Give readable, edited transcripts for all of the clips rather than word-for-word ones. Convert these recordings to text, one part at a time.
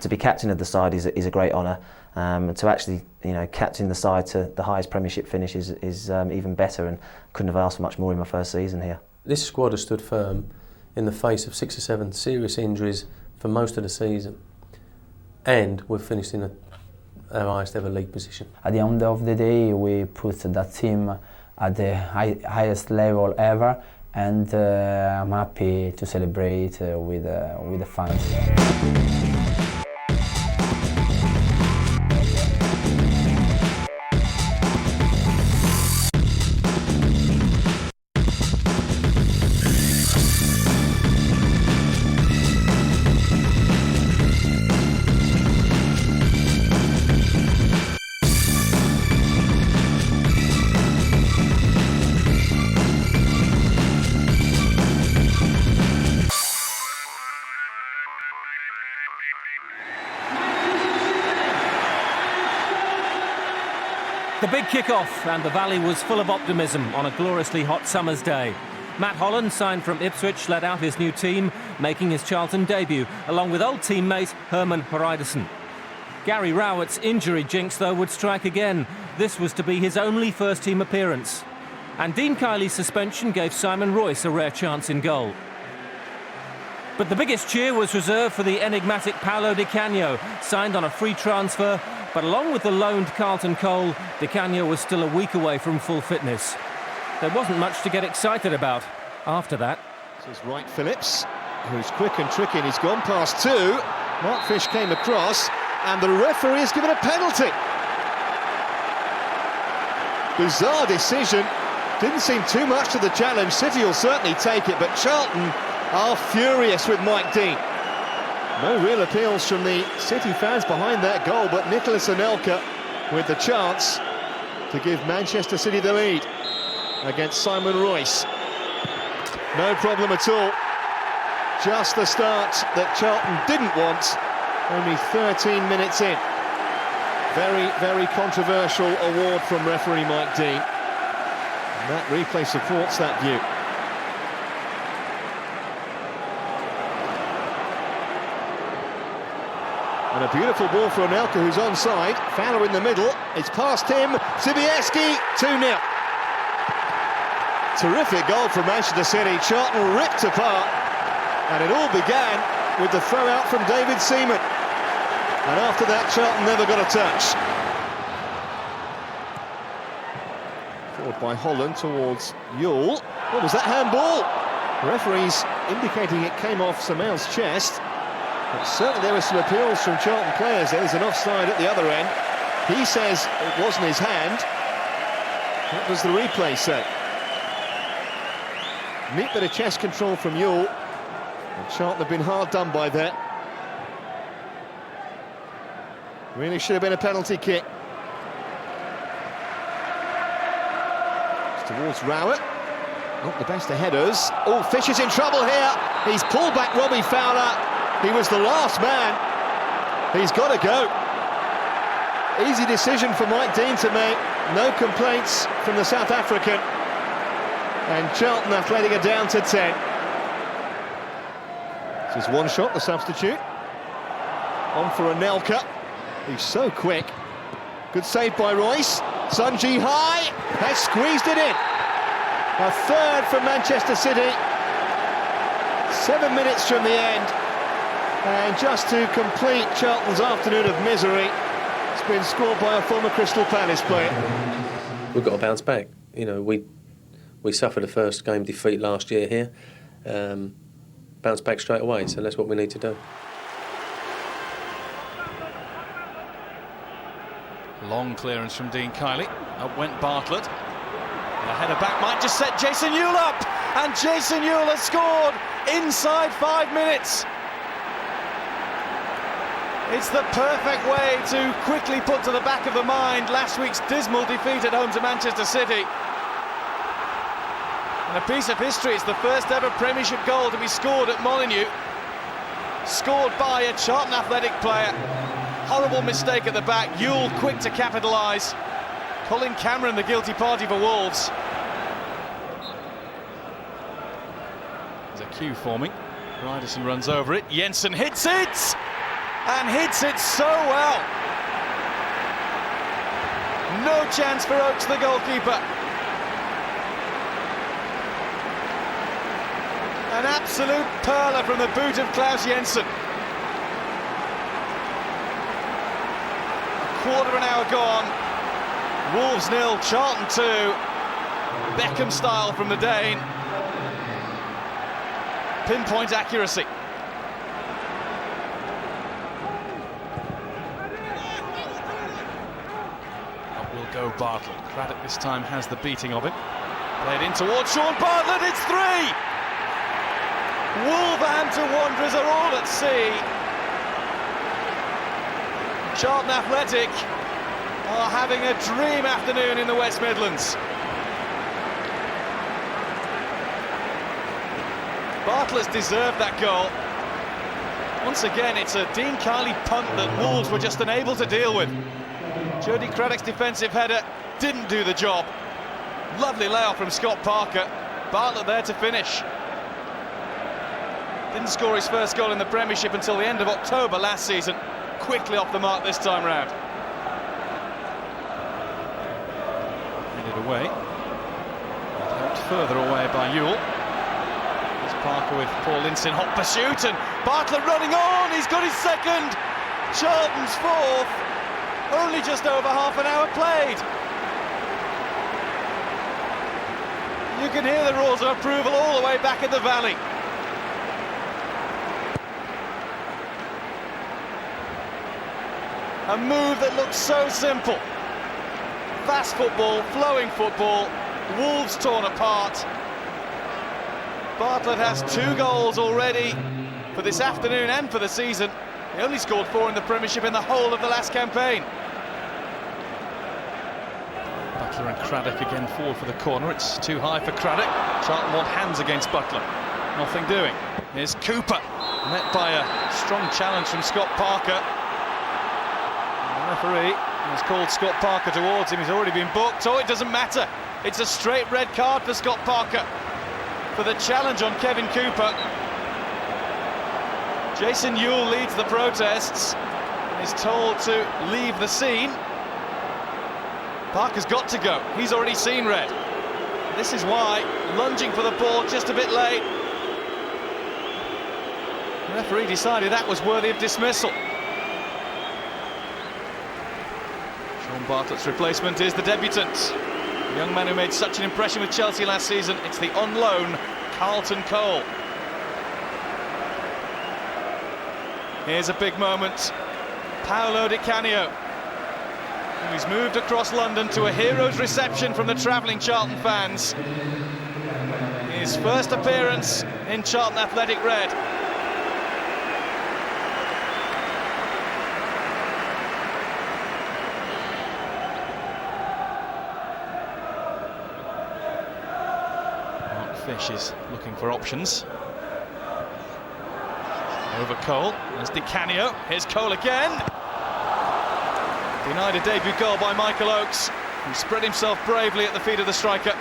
to be captain of the side is a great honour. And to actually, captain the side to the highest Premiership finish is even better, and couldn't have asked for much more in my first season here. This squad has stood firm in the face of 6 or 7 serious injuries for most of the season, and we've finished in our highest ever league position. At the end of the day, we put that team at the highest level ever, and I'm happy to celebrate with the fans. The big kick-off, and the Valley was full of optimism on a gloriously hot summer's day. Matt Holland, signed from Ipswich, led out his new team, making his Charlton debut, along with old teammate Herman Hreidersen. Gary Rowett's injury jinx, though, would strike again. This was to be his only first-team appearance. And Dean Kiely's suspension gave Simon Royce a rare chance in goal. But the biggest cheer was reserved for the enigmatic Paolo Di Canio, signed on a free transfer. But along with the loaned Carlton Cole, Di Canio was still a week away from full fitness. There wasn't much to get excited about after that. This is Wright Phillips, who's quick and tricky, and he's gone past 2. Mark Fish came across, and the referee has given a penalty. Bizarre decision. Didn't seem too much to the challenge. City will certainly take it, but Charlton are furious with Mike Dean. No real appeals from the City fans behind that goal, but Nicholas Anelka with the chance to give Manchester City the lead against Simon Royce. No problem at all. Just the start that Charlton didn't want, only 13 minutes in. Very, very controversial award from referee Mike Dean. And that replay supports that view. And a beautiful ball for Anelka, who's onside. Fowler in the middle. It's past him. Zibieski, 2-0. Terrific goal from Manchester City. Charlton ripped apart. And it all began with the throw out from David Seaman. And after that, Charlton never got a touch. Forward by Holland towards Yule. What was that handball? Referees indicating it came off Samail's chest. But certainly there were some appeals from Charlton players. There's an offside at the other end. He says it wasn't his hand. What does the replay say? Neat bit of chest control from Yule. And Charlton have been hard done by that. Really should have been a penalty kick. It's towards Rowett. Not the best of headers. Oh, Fish is in trouble here. He's pulled back Robbie Fowler. He was the last man. He's got to go. Easy decision for Mike Dean to make. No complaints from the South African. And Charlton Athletic are down to 10. This is one shot, the substitute. On for Anelka. He's so quick. Good save by Royce. Sunji high. Has squeezed it in. A third from Manchester City. 7 minutes from the end. And just to complete Charlton's afternoon of misery, it's been scored by a former Crystal Palace player. We've got to bounce back. We suffered a first game defeat last year here. Bounce back straight away, so that's what we need to do. Long clearance from Dean Kiely. Up went Bartlett. And a header back might just set Jason Ewell up. And Jason Ewell has scored inside 5 minutes. It's the perfect way to quickly put to the back of the mind last week's dismal defeat at home to Manchester City. And a piece of history, it's the first ever Premiership goal to be scored at Molineux. Scored by a Charlton Athletic player. Horrible mistake at the back, Ewell quick to capitalise. Colin Cameron the guilty party for Wolves. There's a queue forming. Ryderson runs over it, Jensen hits it! and hits it so well. No chance for Oakes, the goalkeeper. An absolute perler from the boot of Klaus Jensen. A quarter of an hour gone. Wolves 0, Charlton 2. Beckham style from the Dane. Pinpoint accuracy. Up will go Bartlett. Craddock this time has the beating of it. Played in towards Sean Bartlett, it's 3! Wolverhampton Wanderers are all at sea. Charlton Athletic are having a dream afternoon in the West Midlands. Bartlett's deserved that goal. Once again, it's a Dean Kiley punt that Wolves were just unable to deal with. Jody Craddock's defensive header didn't do the job. Lovely layoff from Scott Parker. Bartlett there to finish. Didn't score his first goal in the Premiership until the end of October last season. Quickly off the mark this time round. Headed away. Helped further away by Ewell. Parker with Paul Linson, hot pursuit, and Bartlett running on, he's got his second! Charlton's fourth, only just over half an hour played. You can hear the roars of approval all the way back in the valley. A move that looks so simple. Fast football, flowing football, Wolves torn apart. Bartlett has 2 goals already for this afternoon and for the season. He only scored 4 in the Premiership in the whole of the last campaign. Butler and Craddock again forward for the corner. It's too high for Craddock. Charlton want hands against Butler. Nothing doing. Here's Cooper, met by a strong challenge from Scott Parker. And the referee has called Scott Parker towards him. He's already been booked. Oh, it doesn't matter. It's a straight red card for Scott Parker for the challenge on Kevin Cooper. Jason Ewell leads the protests and is told to leave the scene. Parker's got to go. He's already seen red. This is why, lunging for the ball just a bit late. The referee decided that was worthy of dismissal. Sean Bartlett's replacement is the debutant. The young man who made such an impression with Chelsea last season. It's the on loan Carlton Cole. Here's a big moment. Paolo Di Canio, who's moved across London to a hero's reception from the travelling Charlton fans. His first appearance in Charlton Athletic red. Fish is looking for options. Over Cole, there's Di Canio, here's Cole again. Denied a debut goal by Michael Oakes, who spread himself bravely at the feet of the striker.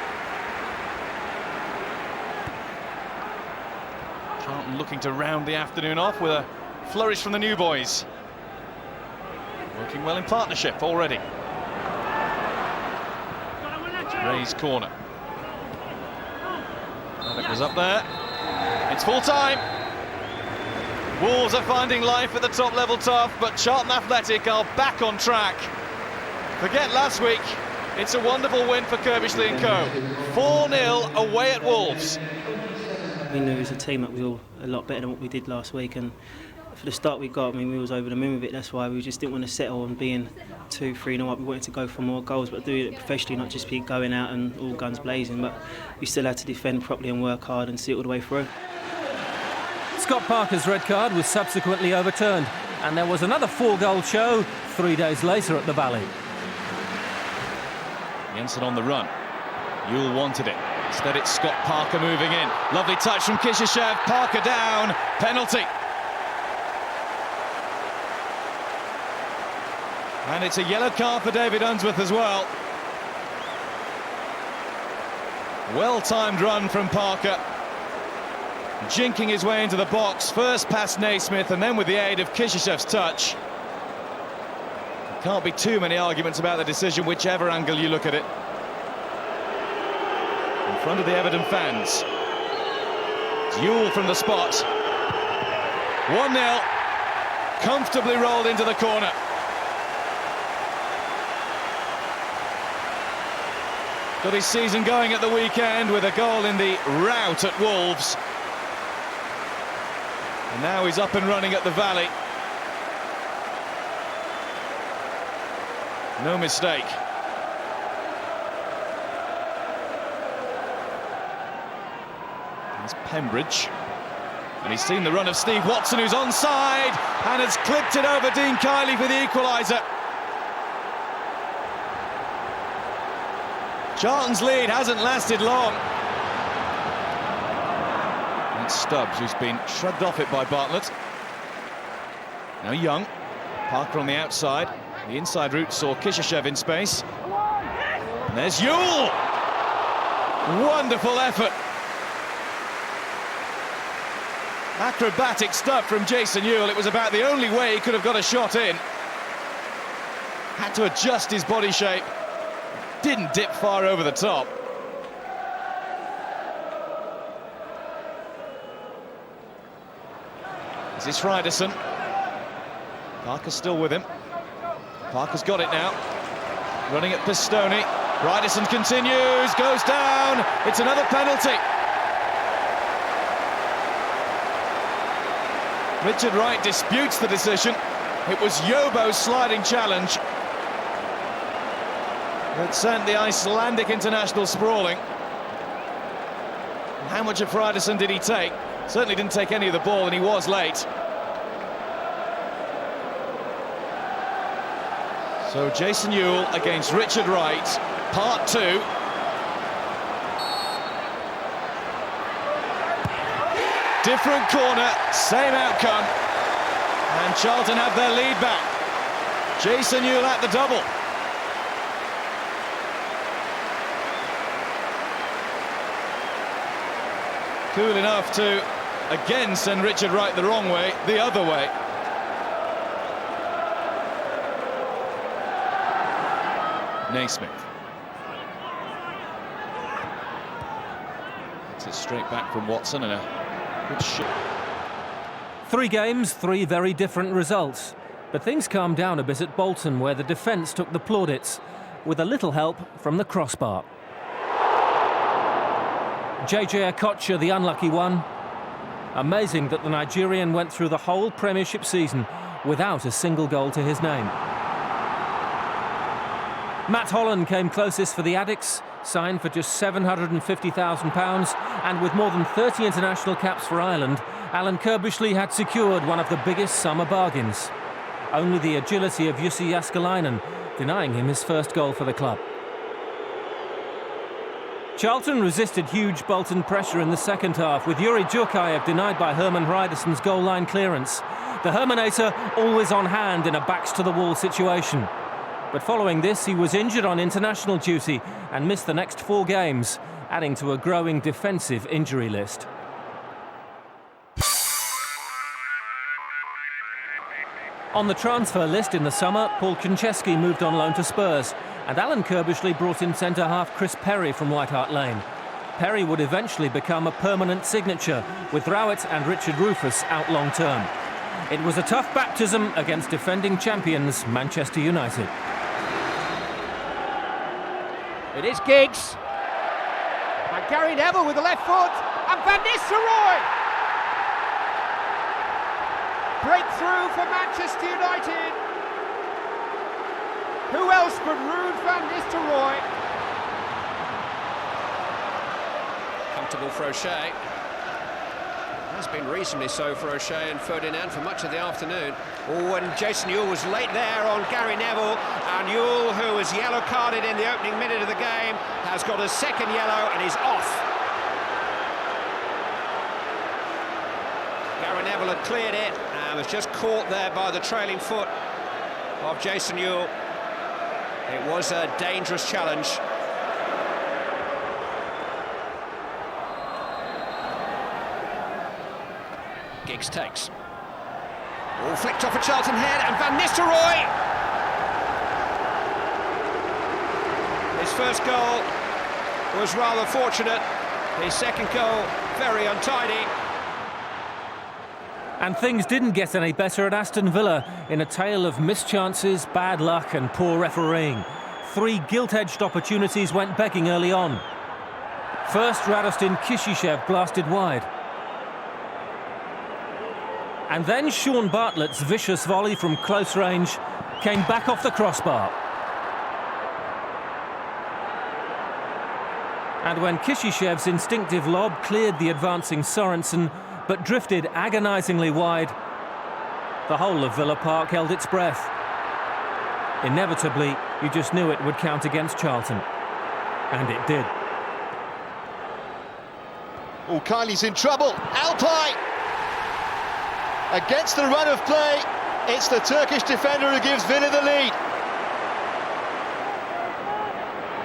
Charlton looking to round the afternoon off with a flourish from the new boys. Working well in partnership already. Ray's corner. It was up there. It's full time. Wolves are finding life at the top level tough, but Charlton Athletic are back on track. Forget last week. It's a wonderful win for Kirbishley and Co. 4-0 away at Wolves. We knew as a team that we were a lot better than what we did last week, and for the start we got, I mean, we was over the moon with it. That's why we just didn't want to settle on being 2-3-0 up. We wanted to go for more goals, but do it professionally, not just be going out and all guns blazing. But we still had to defend properly and work hard and see it all the way through. Scott Parker's red card was subsequently overturned, and there was another 4-goal show 3 days later at the Valley. Jensen on the run. Ewell wanted it. Instead it's Scott Parker moving in. Lovely touch from Kishishev. Parker down. Penalty. And it's a yellow card for David Unsworth as well. Well-timed run from Parker. jinking his way into the box, first past Naismith and then with the aid of Kishishev's touch. Can't be too many arguments about the decision, whichever angle you look at it. In front of the Everton fans. Duel from the spot. 1-0. Comfortably rolled into the corner. Got his season going at the weekend with a goal in the rout at Wolves. And now he's up and running at the Valley. No mistake. There's Pembridge. And he's seen the run of Steve Watson, who's onside, and has clipped it over Dean Kiley for the equaliser. Charlton's lead hasn't lasted long. That's Stubbs, who's been shrugged off it by Bartlett. Now Young. Parker on the outside. The inside route saw Kishishev in space. And there's Yule! Wonderful effort. Acrobatic stuff from Jason Ewell. It was about the only way he could have got a shot in. Had to adjust his body shape. Didn't dip far over the top. Is this Ryderson? Parker's still with him. Parker's got it now. Running at Pistone. Ryderson continues, goes down. It's another penalty. Richard Wright disputes the decision. It was Yobo's sliding challenge that sent the Icelandic international sprawling. And how much of Ryderson did he take? Certainly didn't take any of the ball, and he was late. So Jason Ewell against Richard Wright, part 2. Different corner, same outcome. And Charlton have their lead back. Jason Ewell at the double. Cool enough to again send Richard Wright the wrong way, the other way. Naismith. It's it straight back from Watson and a good shot. 3 games, 3 very different results. But things calmed down a bit at Bolton, where the defence took the plaudits, with a little help from the crossbar. JJ Okocha, the unlucky one. Amazing that the Nigerian went through the whole Premiership season without a single goal to his name. Matt Holland came closest for the Addicts, signed for just £750,000, and with more than 30 international caps for Ireland, Alan Kirbishley had secured one of the biggest summer bargains. Only the agility of Jussi Jääskeläinen denying him his first goal for the club. Charlton resisted huge Bolton pressure in the second half, with Yuri Djurkaev denied by Herman Hreiderson's goal line clearance. The Hermanator always on hand in a backs-to-the-wall situation. But following this, he was injured on international duty and missed the next 4 games, adding to a growing defensive injury list. On the transfer list in the summer, Paul Konchesky moved on loan to Spurs, and Alan Kirbishley brought in centre-half Chris Perry from White Hart Lane. Perry would eventually become a permanent signature, with Rowett and Richard Rufus out long-term. It was a tough baptism against defending champions Manchester United. It is Giggs. And Gary Neville with the left foot. And Van Nistelrooy! Breakthrough for Manchester United. Who else but Ruud van Nistelrooy? Comfortable for O'Shea. Has been reasonably so for O'Shea and Ferdinand for much of the afternoon. Oh, and Jason Ewell was late there on Gary Neville, and Ewell, who was yellow carded in the opening minute of the game, has got a second yellow and is off. Gary Neville had cleared it and was just caught there by the trailing foot of Jason Ewell. It was a dangerous challenge. Giggs takes. All flicked off a Charlton head, and Van Nistelrooy! His first goal was rather fortunate. His second goal, very untidy. And things didn't get any better at Aston Villa in a tale of missed chances, bad luck and poor refereeing. 3 gilt-edged opportunities went begging early on. First, Radostin Kishishev blasted wide. And then Sean Bartlett's vicious volley from close range came back off the crossbar. And when Kishishev's instinctive lob cleared the advancing Sorensen, but drifted agonisingly wide, the whole of Villa Park held its breath. Inevitably, you just knew it would count against Charlton. And it did. Oh, Kylie's in trouble. Alpay! Against the run of play, it's the Turkish defender who gives Villa the lead.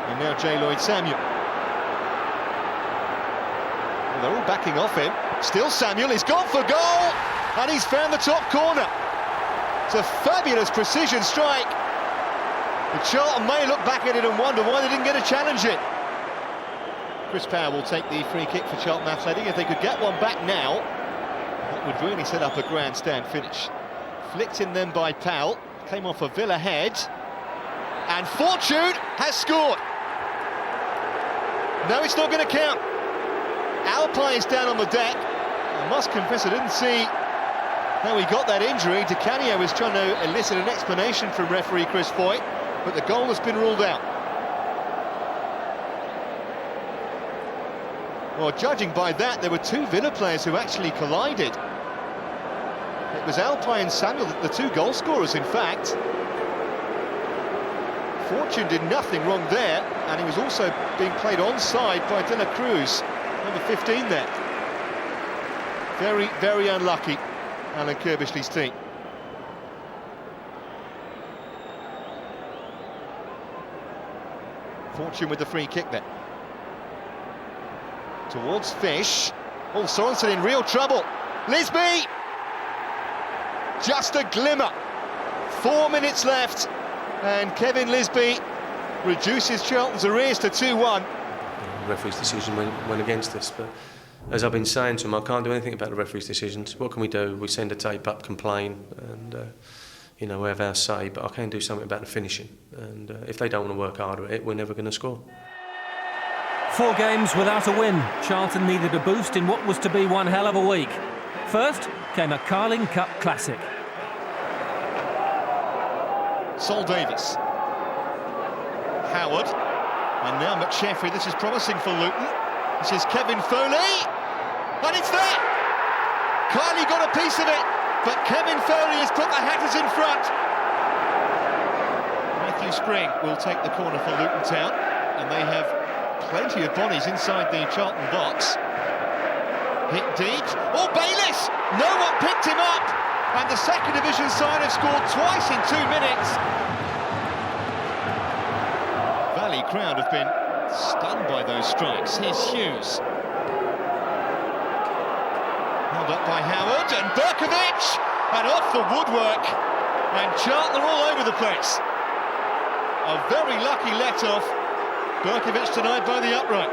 And now J. Lloyd Samuel. Well, they're all backing off him. Still Samuel, he's gone for goal! And he's found the top corner. It's a fabulous precision strike. But Charlton may look back at it and wonder why they didn't get a challenge in. Chris Power will take the free kick for Charlton Athletic. If they could get one back now, that would really set up a grandstand finish. Flicked in then by Powell, came off a Villa head, and Fortune has scored. No, it's not going to count. Alpay is down on the deck. I must confess I didn't see how he got that injury. Di Canio was trying to elicit an explanation from referee Chris Foyt, but the goal has been ruled out. Well, judging by that, there were 2 Villa players who actually collided. It was Alpay and Samuel, the 2 goal scorers, in fact. Fortune did nothing wrong there, and he was also being played onside by De La Cruz, number 15 there. Very, very unlucky, Alan Kirbishley's team. Fortune with the free kick there. Towards Fish. Oh, Sorensen in real trouble. Lisby! Just a glimmer. 4 minutes left, and Kevin Lisby reduces Charlton's arrears to 2-1. The referee's decision went against us, but as I've been saying to him, I can't do anything about the referee's decisions. What can we do? We send a tape up, complain, and you know, we have our say, but I can do something about the finishing. And if they don't want to work harder at it, we're never going to score. 4 games without a win. Charlton needed a boost in what was to be one hell of a week. First came a Carling Cup classic. Sol Davis. Howard. And now McSheffrey. This is promising for Luton. This is Kevin Foley. And it's there! Kylie got a piece of it, but Kevin Foley has put the Hatters in front. Matthew Spring will take the corner for Luton Town, and they have plenty of bodies inside the Charlton box. Hit deep. Oh, Bayliss! No one picked him up! And the second division side have scored twice in 2 minutes. Valley crowd have been stunned by those strikes. Here's Hughes. Held up by Howard, and Berkovic! And off the woodwork. And Charlton are all over the place. A very lucky let-off. Berkovic denied by the upright.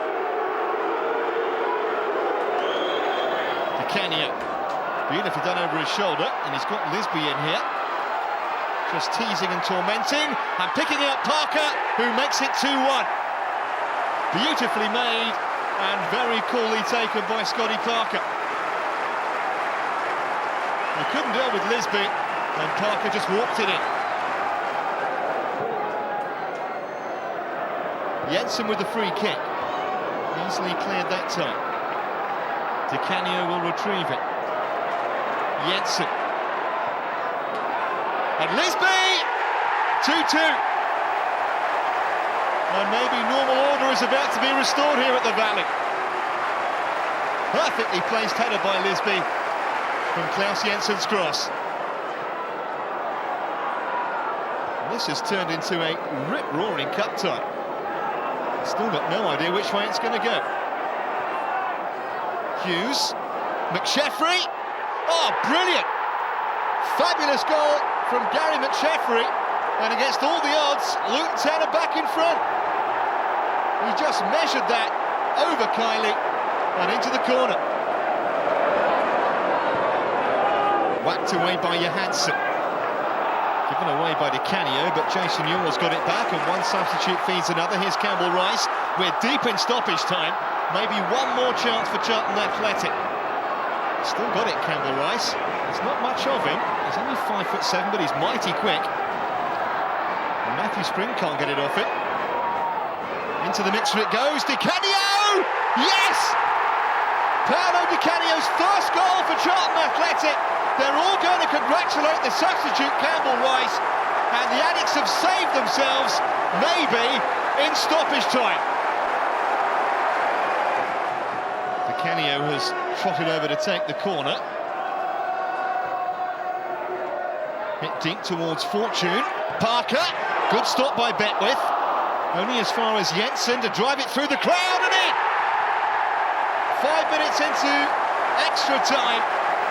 Di Canio. Beautifully done over his shoulder, and he's got Lisby in here. Just teasing and tormenting, and picking out Parker, who makes it 2-1. Beautifully made, and very coolly taken by Scotty Parker. He couldn't deal with Lisby, and Parker just walked it in. Jensen with the free kick. Easily cleared that time. Di Canio will retrieve it. Jensen. And Lisby! 2-2. And maybe normal order is about to be restored here at the Valley. Perfectly placed header by Lisby from Klaus Jensen's cross. And this has turned into a rip-roaring cup tie. Still got no idea which way it's going to go. Hughes, McSheffrey, Oh, brilliant! Fabulous goal from Gary McSheffrey, and against all the odds, Luton Town are back in front. He just measured that over Kylie and into the corner. Whacked away by Johansson. Given away by Di Canio, but Jason Ewell's got it back, and one substitute feeds another. Here's Campbell Rice. We're deep in stoppage time. Maybe one more chance for Charlton Athletic. Still got it, Campbell Rice. There's not much of him. He's only 5'7", but he's mighty quick. And Matthew Spring can't get it off it. Into the mixer it goes. Di Canio! Yes! Paolo Di Canio's first goal for Charlton Athletic. They're all going to congratulate the substitute Campbell Rice, and the Addicts have saved themselves, maybe in stoppage time. Di Canio has trotted over to take the corner. Hit deep towards Fortune. Parker, good stop by Betwith. Only as far as Jensen to drive it through the crowd and in. 5 minutes into extra time.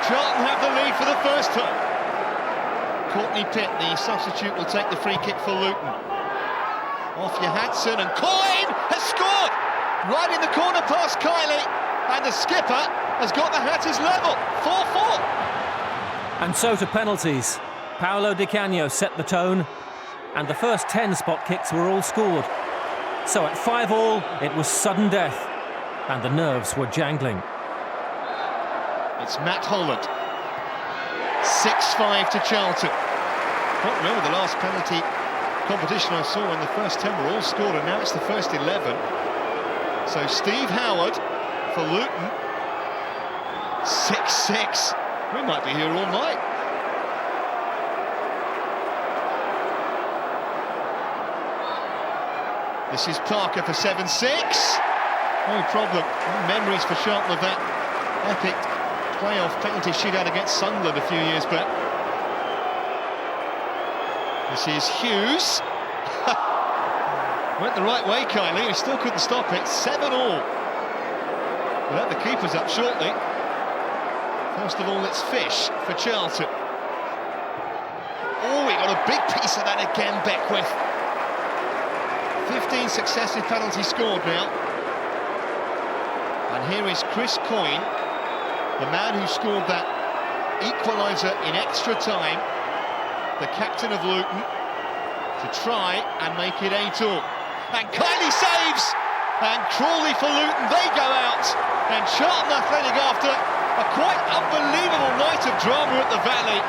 Charlton have the lead for the first time. Courtney Pitt, the substitute, will take the free kick for Luton. Off Johansson, and Coyne has scored! Right in the corner past Kylie, and the skipper has got the Hatters level. 4-4. And so to penalties. Paolo Di Canio set the tone, and the first 10 spot kicks were all scored. So at 5-5, it was sudden death, and the nerves were jangling. It's Matt Holland. 6-5 to Charlton. Can't remember the last penalty competition I saw when the first 10 were all scored, and now it's the first 11. So Steve Howard for Luton. 6-6. We might be here all night. This is Parker for 7-6. No problem. No memories for Charlton of that epic playoff penalty shootout against Sunderland a few years back. This is Hughes. Went the right way, Kylie. He still couldn't stop it. 7-all. We'll have the keepers up shortly. First of all, it's Fish for Charlton. Oh, we got a big piece of that again, Beckwith. 15 successive penalties scored now. And here is Chris Coyne, the man who scored that equaliser in extra time, the captain of Luton, to try and make it 8-all. And Kylie saves! And Crawley for Luton, they go out. And Charlton Athletic, after a quite unbelievable night of drama at the Valley,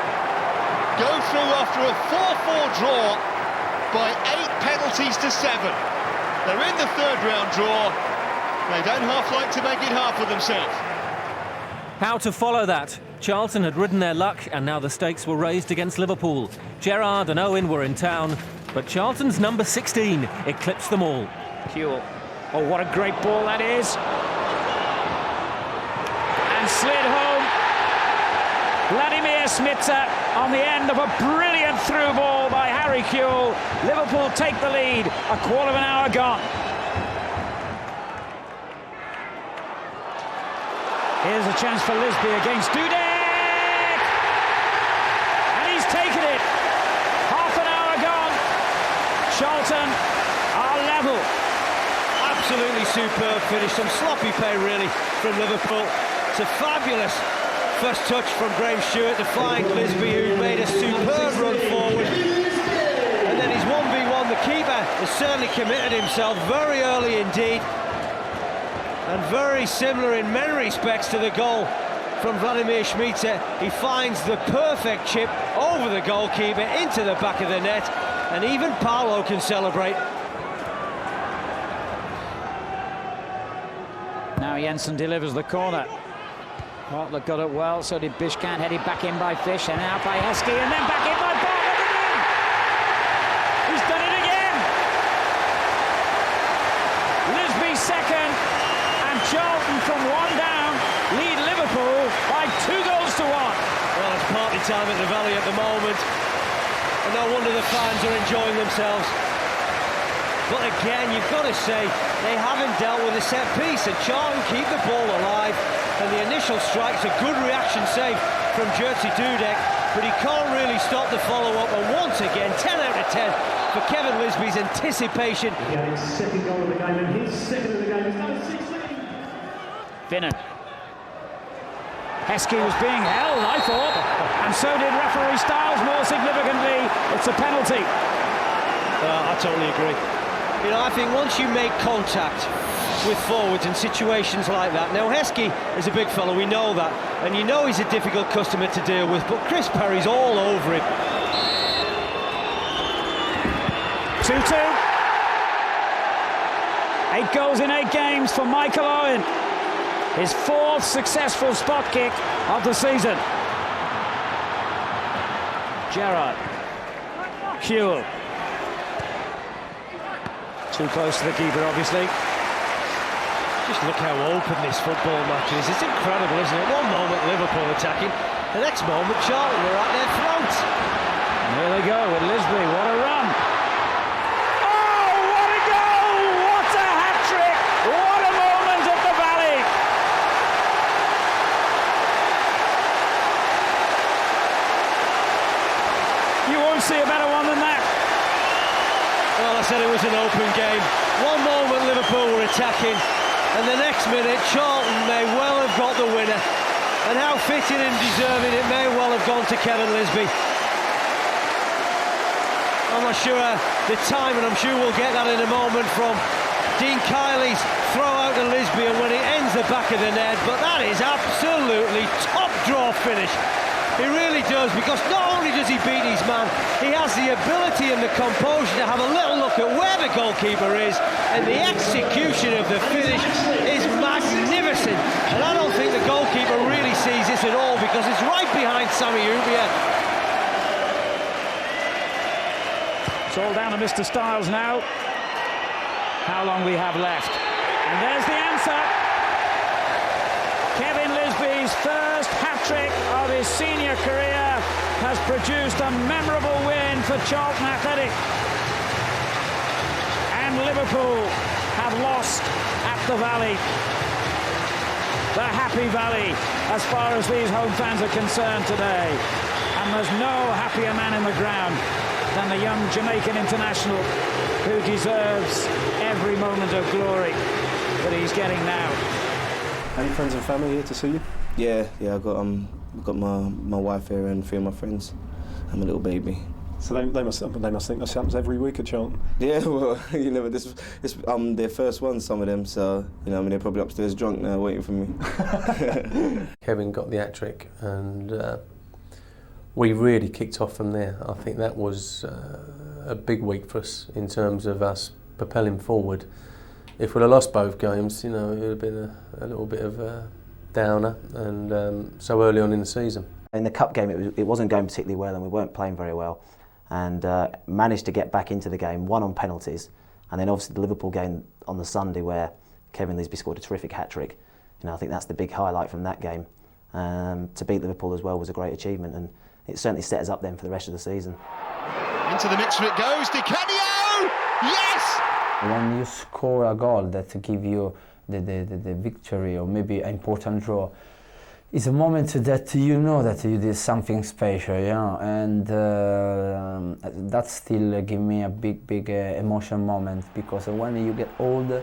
go through after a 4-4 draw by 8 penalties to 7. They're in the third round draw. They don't half like to make it hard for themselves. How to follow that? Charlton had ridden their luck, and now the stakes were raised against Liverpool. Gerrard and Owen were in town, but Charlton's number 16 eclipsed them all. Huell. Oh, what a great ball that is. And slid home. Vladimir Smitsa on the end of a brilliant through ball by Harry Huell. Liverpool take the lead, a quarter of an hour gone. Here's a chance for Lisby against Dudek! And he's taken it. Half an hour gone. Charlton are level. Absolutely superb finish. Some sloppy play, really, from Liverpool. It's a fabulous first touch from Graham Stewart to find Lisby, who made a superb run forward. And then he's 1v1. The keeper has certainly committed himself very early indeed. And very similar in many respects to the goal from Vladimir Smitsa. He finds the perfect chip over the goalkeeper into the back of the net, and even Paolo can celebrate. Now Jensen delivers the corner. Bartlett got it well, so did Bishkant. Headed back in by Fish, and out by Heskey, and then back in by Bartlett again! He's done it again! Lisby second. Charlton from one down lead Liverpool by 2 goals to 1. Well, it's party time at the Valley at the moment, and no wonder the fans are enjoying themselves. But again, you've got to say, they haven't dealt with a set piece, and Charlton keep the ball alive. and the initial strike's a good reaction save from Jerzy Dudek, but he can't really stop the follow-up, and once again, 10 out of 10 for Kevin Lisby's anticipation. Again, his second goal of the game, and his second of the game is number 16. Finnan. Heskey was being held, I thought, and so did referee Stiles. More significantly, it's a penalty. I totally agree. You know, I think once you make contact with forwards in situations like that, now Heskey is a big fellow, we know that, and you know he's a difficult customer to deal with, but Chris Perry's all over him. 2-2. 8 goals in 8 games for Michael Owen. His 4th successful spot kick of the season. Gerrard. Huell. Too close to the keeper, obviously. Just look how open this football match is. It's incredible, isn't it? One moment Liverpool attacking, the next moment Charlton are at their throats. And here they go with Lisby. What a run! Oh, what a goal! What a hat-trick! What a moment at the Valley! You won't see a better one than that. Well, I said it was an open game. One moment Liverpool were attacking, and the next minute Charlton may well have got the winner. And how fitting and deserving it may well have gone to Kevin Lisby. I'm not sure the time, and I'm sure we'll get that in a moment, from Dean Kiley's throw out to Lisby and when he ends the back of the net, but that is absolutely top draw finish. He really does, because not only does he beat his man, he has the ability and the composure to have a little look at where the goalkeeper is, and the execution of the finish is magnificent. And I don't think the goalkeeper really sees this at all, because it's right behind Sami Hyypiä. It's all down to Mr. Stiles now. How long we have left. And there's the answer. Kevin Lisby's first hat-trick of his senior career has produced a memorable win for Charlton Athletic. And Liverpool have lost at the Valley. The happy Valley, as far as these home fans are concerned today. And there's no happier man in the ground than the young Jamaican international, who deserves every moment of glory that he's getting now. Any friends and family here to see you? Yeah, I've got my wife here and 3 of my friends and my little baby. So they must think this happens every week at Charlton. Yeah, well, you know, this their first one, some of them, so you know, I mean, they're probably upstairs drunk now, waiting for me. Kevin got the hat-trick, and we really kicked off from there. I think that was a big week for us in terms of us propelling forward. If we'd have lost both games, you know, it would have been a little bit of a downer, and so early on in the season. In the cup game, it wasn't going particularly well, and we weren't playing very well, and managed to get back into the game, won on penalties, and then obviously the Liverpool game on the Sunday, where Kevin Lisby scored a terrific hat-trick. You know, I think that's the big highlight from that game. To beat Liverpool as well was a great achievement, and it certainly set us up then for the rest of the season. Into the mixer it goes, Di Canio! Yes! When you score a goal that give you the victory, or maybe an important draw, it's a moment that you know that you did something special, you know, and that still give me a big emotional moment, because when you get old,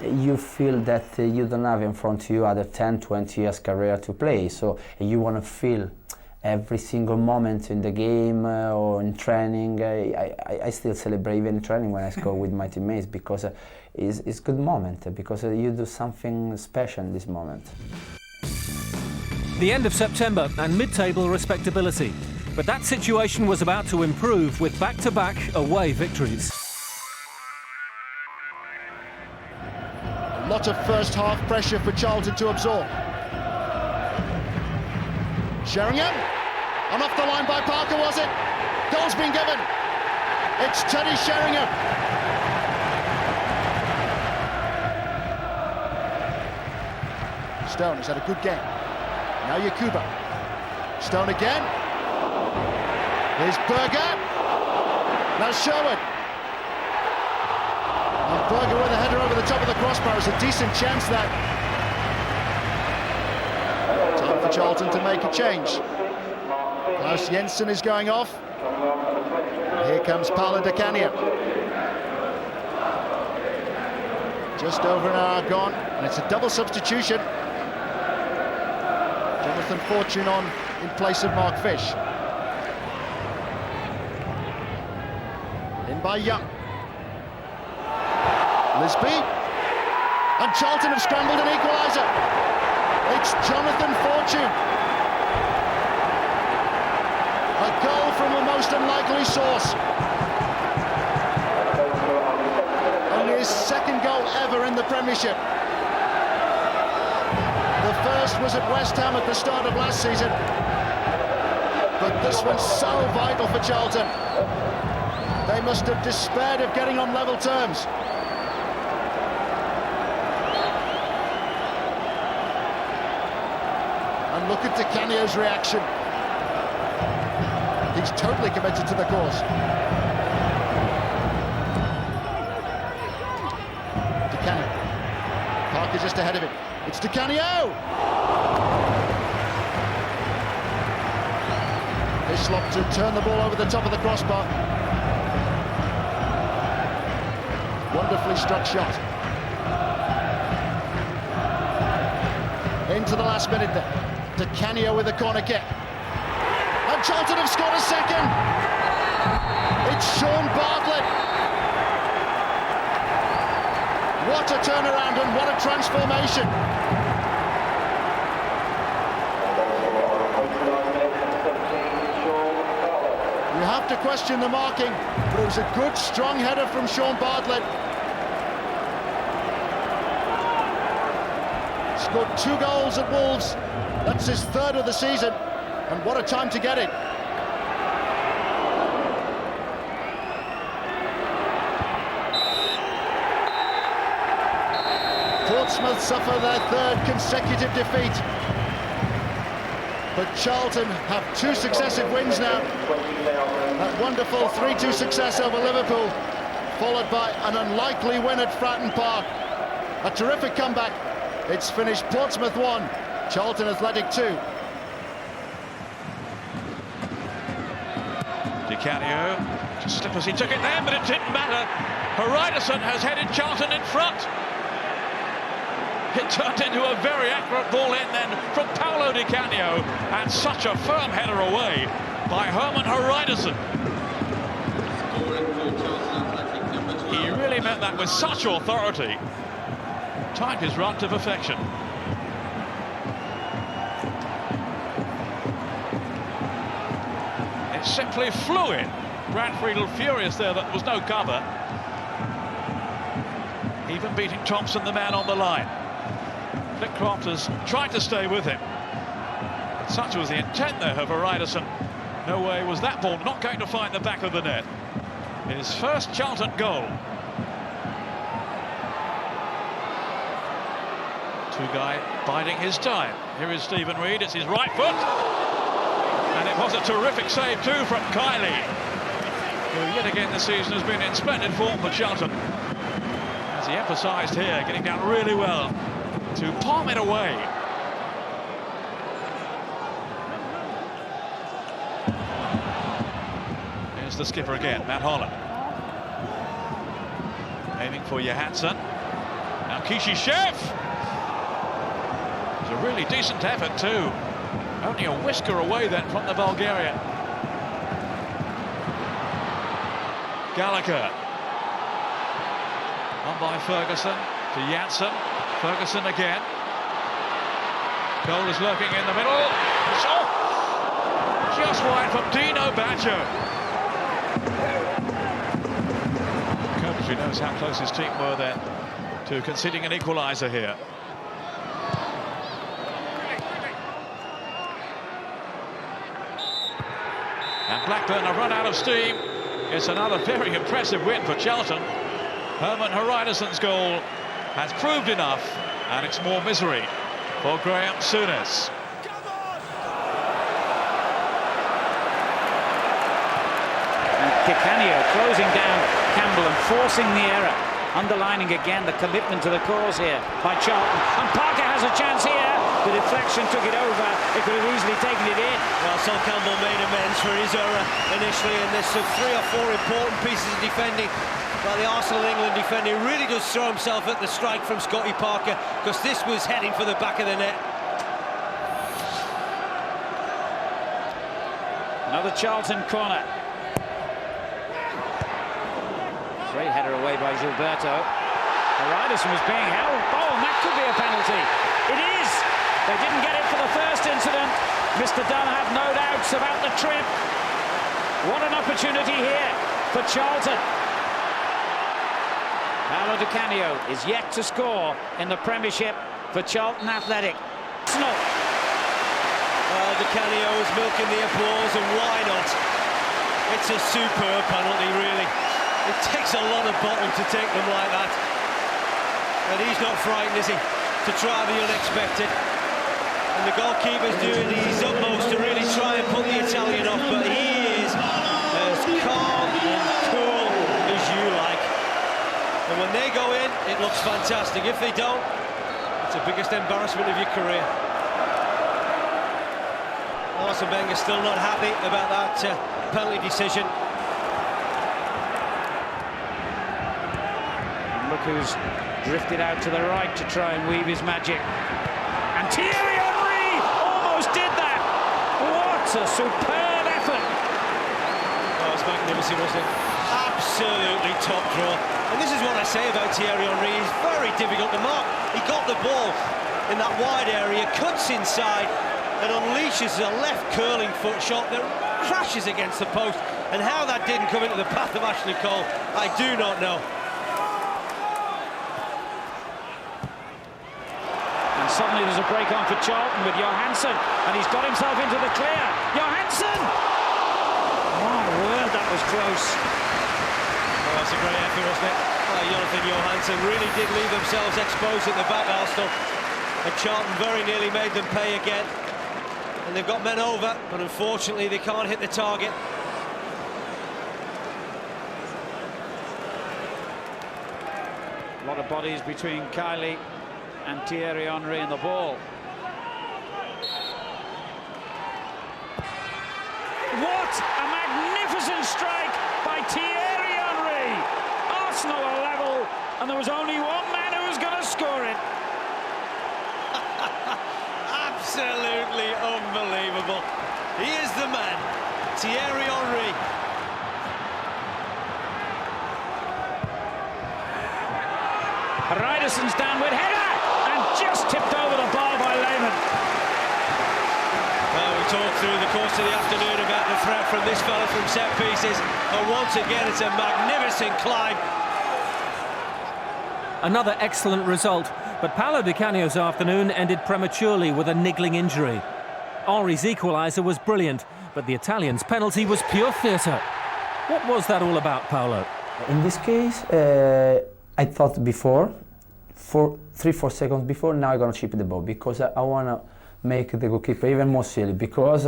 you feel that you don't have in front of you other 10-20 years career to play, so you want to feel every single moment in the game or in training. I still celebrate even in training when I score with my teammates, because it's a good moment, because you do something special in this moment. The end of September and mid-table respectability. But that situation was about to improve with back-to-back away victories. A lot of first half pressure for Charlton to absorb. Sheringham, and off the line by Parker, was it? Goal's been given. It's Teddy Sheringham. Stone has had a good game. Now Yakuba. Stone again. Here's Berger. Now Sherwood. And Berger with a header over the top of the crossbar. It's a decent chance that. for Charlton to make a change. Klaus Jensen is going off. Here comes Paolo Di Canio. Just over an hour gone, and it's a double substitution. Jonathan Fortune on in place of Mark Fish. In by Young. Lisby. And Charlton have scrambled an equaliser. It's Jonathan Fortune. A goal from a most unlikely source. Only his second goal ever in the Premiership. The first was at West Ham at the start of last season. But this one's so vital for Charlton. They must have despaired of getting on level terms. And look at Di Canio's reaction. He's totally committed to the cause. Di Canio. Parker just ahead of him. It's Di Canio! Hislop to turn the ball over the top of the crossbar. Wonderfully struck shot. Into the last minute there. Di Canio with a corner kick. And Charlton have scored a second. It's Sean Bartlett. What a turnaround and what a transformation. You have to question the marking, but it was a good, strong header from Sean Bartlett. Scored 2 goals at Wolves. That's his 3rd of the season, and what a time to get it. Portsmouth suffer their 3rd consecutive defeat. But Charlton have 2 successive wins now. That wonderful 3-2 success over Liverpool, followed by an unlikely win at Fratton Park. A terrific comeback. It's finished Portsmouth 1, Charlton Athletic 2. Di Canio, just slip as he took it then, but it didn't matter. Haridason has headed Charlton in front. It turned into a very accurate ball in then from Paolo Di Canio, and such a firm header away by Herman Haridason. He really meant that with such authority. Timed his run to perfection. It's simply fluid. Brad Friedel furious there that there was no cover. Even beating Thompson, the man on the line. Flitcroft has tried to stay with him. But such was the intent there of Haridason. No way was that ball not going to find the back of the net. His first Charlton goal. Two-guy biding his time. Here is Stephen Reid, it's his right foot. And it was a terrific save too from Kiley, who yet again this season has been in splendid form for Charlton. As he emphasised here, getting down really well to palm it away. Here's the skipper again, Matt Holland. Aiming for Johansson. Now Kishishev. It's a really decent effort too. Only a whisker away then from the Bulgarian. Gallagher. On by Ferguson to Janssen. Ferguson again. Goal is lurking in the middle. Oh! Just wide from Dino Baggio. Coventry knows how close his team were then to conceding an equaliser here. And Blackburn have run out of steam. It's another very impressive win for Charlton. Herman Haridason's goal has proved enough, and it's more misery for Graham Souness. And Di Canio closing down Campbell and forcing the error, underlining again the commitment to the cause here by Charlton. And Parker has a chance here. The deflection took it over. They could have easily taken it in. Well, Sol Campbell made amends for his error initially, and there's 3 or 4 important pieces of defending. Well, the Arsenal England defender really does throw himself at the strike from Scotty Parker, because this was heading for the back of the net. Another Charlton corner. Great header away by Gilberto. Ryderson was being held. Oh, and that could be a penalty. It is. They didn't get it for the first incident. Mr. Dunn had no doubts about the trip. What an opportunity here for Charlton. Paolo Di Canio is yet to score in the Premiership for Charlton Athletic. Arsenal. Well, Di Canio is milking the applause, and why not? It's a superb penalty, really. It takes a lot of bottle to take them like that. And he's not frightened, is he, to try the unexpected. And the goalkeeper's doing his utmost to really try and put the Italian off, but he is as calm and cool as you like. And when they go in, it looks fantastic. If they don't, it's the biggest embarrassment of your career. Arsene Wenger still not happy about that penalty decision. Look who's drifted out to the right to try and weave his magic. And Thierry Henry almost did that. What a superb effort. That was magnificent, wasn't it? Absolutely top draw. And this is what I say about Thierry Henry. He's very difficult to mark. He got the ball in that wide area, cuts inside, and unleashes a left curling foot shot that crashes against the post. And how that didn't come into the path of Ashley Cole, I do not know. And suddenly there's a break on for Charlton with Johansson, and he's got himself into the clear. Johansson! My word, that was close. Oh, that's a great effort, wasn't it? Oh, Jonathan Johansson really did leave themselves exposed at the back, Arsenal. And Charlton very nearly made them pay again. And they've got men over, but unfortunately they can't hit the target. A lot of bodies between Kylie and Thierry Henry in the ball. What a magnificent strike by Thierry Henry! Arsenal are level, and there was only one man who was going to score it. Absolutely unbelievable. He is the man, Thierry Henry. Ryderson's downward header, and just tipped over the bar by Lehmann. Well, we talked through the course of the afternoon about the threat from this fella from set pieces, but once again it's a magnificent climb. Another excellent result, but Paolo Di Canio's afternoon ended prematurely with a niggling injury. Henry's equaliser was brilliant, but the Italian's penalty was pure theatre. What was that all about, Paolo? In this case, I thought before, 3-4 seconds before, now I'm going to chip the ball, because I want to make the goalkeeper even more silly, because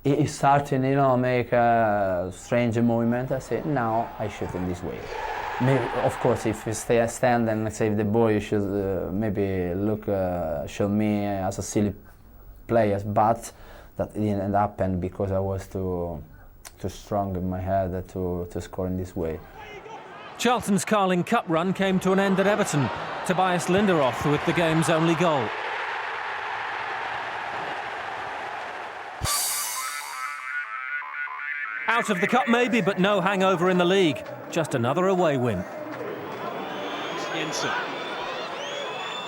he's starting, make a strange movement. I say, now I shoot in this way. Maybe, of course, if you stand and save the ball, you should maybe look, show me as a silly player, but that didn't happen because I was too strong in my head to score in this way. Charlton's Carling Cup run came to an end at Everton. Tobias Linderoth with the game's only goal. Out of the cup maybe, but no hangover in the league. Just another away win. Jensen.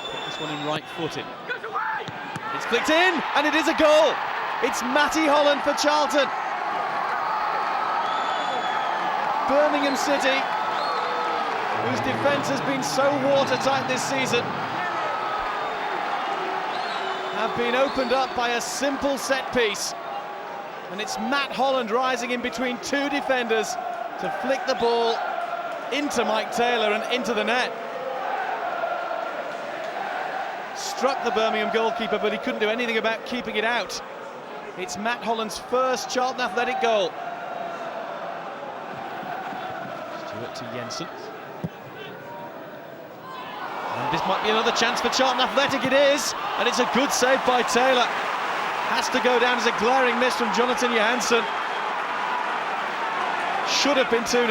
Put this one in right-footed. It's clicked in, and it is a goal. It's Matty Holland for Charlton. Birmingham City, whose defence has been so watertight this season, have been opened up by a simple set piece. And it's Matt Holland rising in between two defenders to flick the ball into Mike Taylor and into the net. Struck the Birmingham goalkeeper, but he couldn't do anything about keeping it out. It's Matt Holland's first Charlton Athletic goal. Stewart to Jensen. And This might be another chance for Charlton Athletic, it is, and it's a good save by Taylor. Has to go down as a glaring miss from Jonathan Johansson. Should have been 2-0.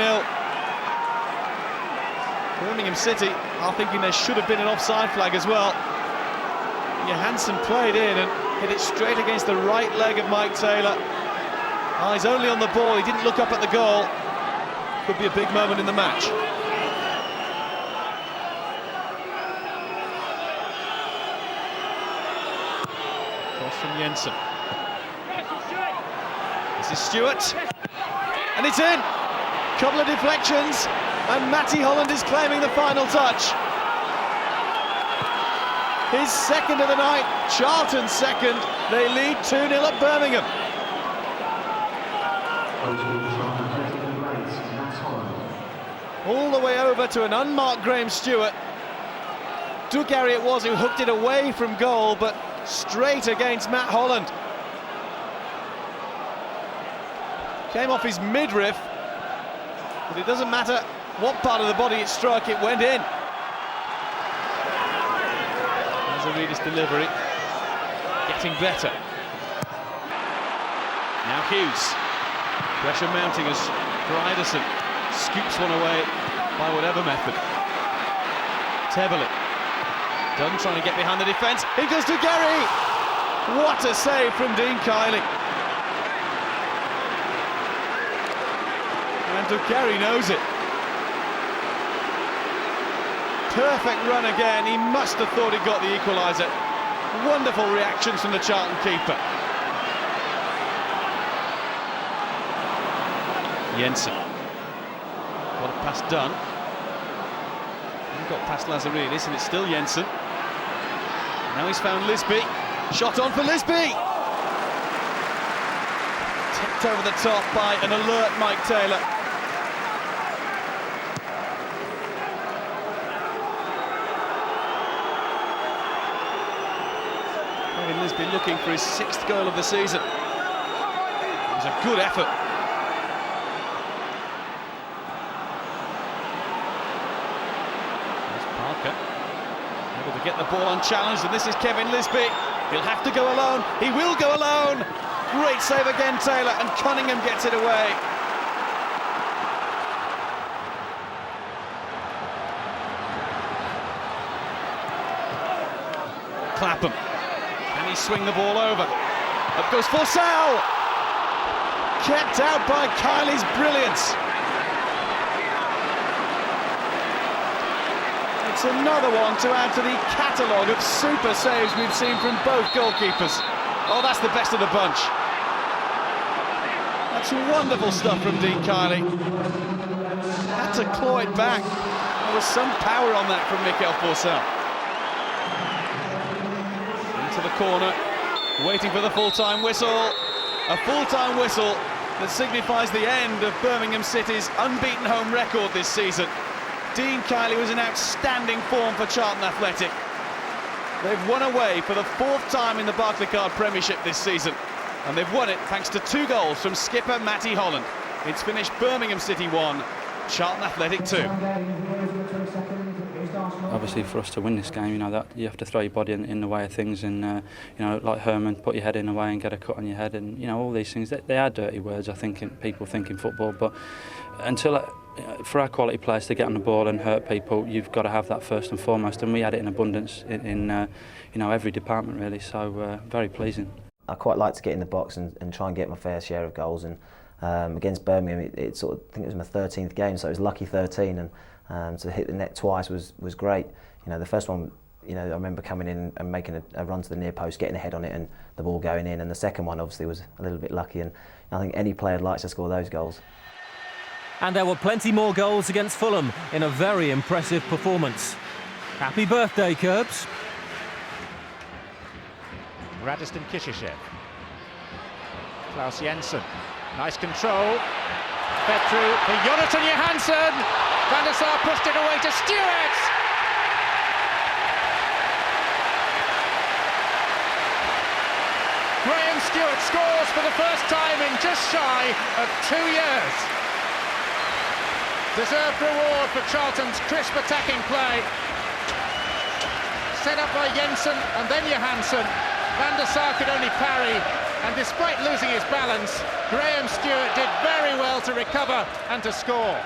Birmingham City are thinking there should have been an offside flag as well. Johansson played in and hit it straight against the right leg of Mike Taylor. Eyes only on the ball, he didn't look up at the goal. Could be a big moment in the match. Cross from Jensen. This is Stewart. And it's in! Couple of deflections, and Matty Holland is claiming the final touch. His second of the night, Charlton's second. They lead 2-0 at Birmingham. All the way over to an unmarked Graham Stewart. Dugarry it was who hooked it away from goal, but straight against Matt Holland. Came off his midriff, but it doesn't matter what part of the body it struck, it went in. Lazaridis' delivery, getting better. Now Hughes, pressure mounting as Bryderson scoops one away by whatever method. Tebele, Dunn trying to get behind the defence, he goes to Gary! What a save from Dean Kiley. And Dugarry knows it. Perfect run again, he must have thought he got the equaliser. Wonderful reactions from the Charlton keeper. Jensen. Got it past Dunn. He got past Lazaridis and it's still Jensen. Now he's found Lisby. Shot on for Lisby! Tipped over the top by an alert Mike Taylor. Lisby looking for his 6th goal of the season. It was a good effort. There's Parker, able to get the ball unchallenged, and this is Kevin Lisby. He'll have to go alone. He will go alone. Great save again, Taylor, and Cunningham gets it away. Clapham. Can he swing the ball over? Up goes Forsell! Kept out by Kiley's brilliance. It's another one to add to the catalogue of super saves we've seen from both goalkeepers. Oh, that's the best of the bunch. That's wonderful stuff from Dean Kiley. Had to claw it back. There was some power on that from Mikael Forsell. To the corner, waiting for the full-time whistle. A full-time whistle that signifies the end of Birmingham City's unbeaten home record this season. Dean Kiley was in outstanding form for Charlton Athletic. They've won away for the 4th time in the Barclaycard Premiership this season, and they've won it thanks to 2 goals from skipper Matty Holland. It's finished Birmingham City 1, Charlton Athletic 2. Obviously, for us to win this game, you know that you have to throw your body in the way of things, and you know, like Herman, put your head in the way and get a cut on your head, and you know, all these things. They are dirty words, I think, people think in football. But until for our quality players to get on the ball and hurt people, you've got to have that first and foremost, and we had it in abundance in you know, every department really. So very pleasing. I quite like to get in the box and try and get my fair share of goals, and against Birmingham, it sort of, I think it was my 13th game, so it was lucky 13, and to hit the net twice was great. You know, the first one, you know, I remember coming in and making a run to the near post, getting a head on it, and the ball going in. And the second one, obviously, was a little bit lucky. And I think any player likes to score those goals. And there were plenty more goals against Fulham in a very impressive performance. Happy birthday, Curbs. Radiston Kishishev. Klaus Jensen. Nice control. Fed through for Jonathan Johansson. Van der Sar pushed it away to Stewart. Graham Stewart scores for the first time in just shy of 2 years. Deserved reward for Charlton's crisp attacking play. set up by Jensen and then Johansson. Van der Sar could only parry, and despite losing his balance, Graham Stewart did very well to recover and to score.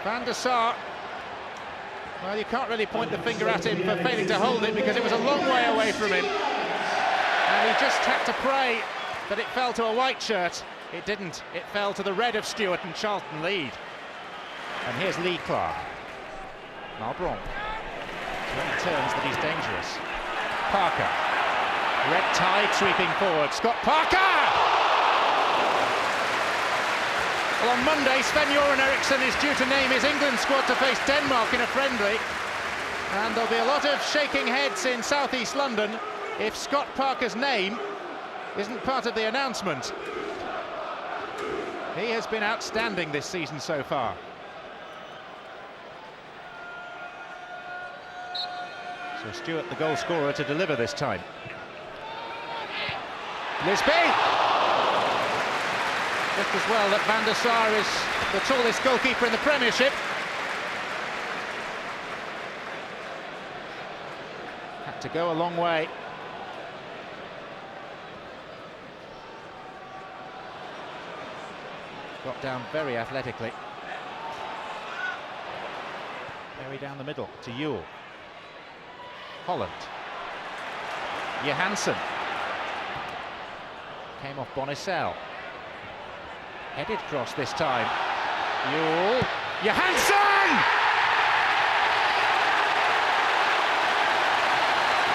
Van der Sar, well, you can't really point the finger at him for failing to hold it because it was a long way away from him. And he just had to pray that it fell to a white shirt. It didn't. It fell to the red of Stewart, and Charlton lead. And here's Lee Clark. Malbron. When he turns that he's dangerous. Parker. Red tide sweeping forward. Scott Parker! Well, on Monday, Sven-Göran Eriksson is due to name his England squad to face Denmark in a friendly. And there'll be a lot of shaking heads in southeast London if Scott Parker's name isn't part of the announcement. He has been outstanding this season so far. So Stewart, the goal scorer, to deliver this time. Lisby! Just as well that Van der Sar is the tallest goalkeeper in the Premiership. Had to go a long way. Got down very athletically. Very down the middle to Ewell. Holland. Johansson. Came off Bonicel. Headed cross this time. Ewell. Johansson!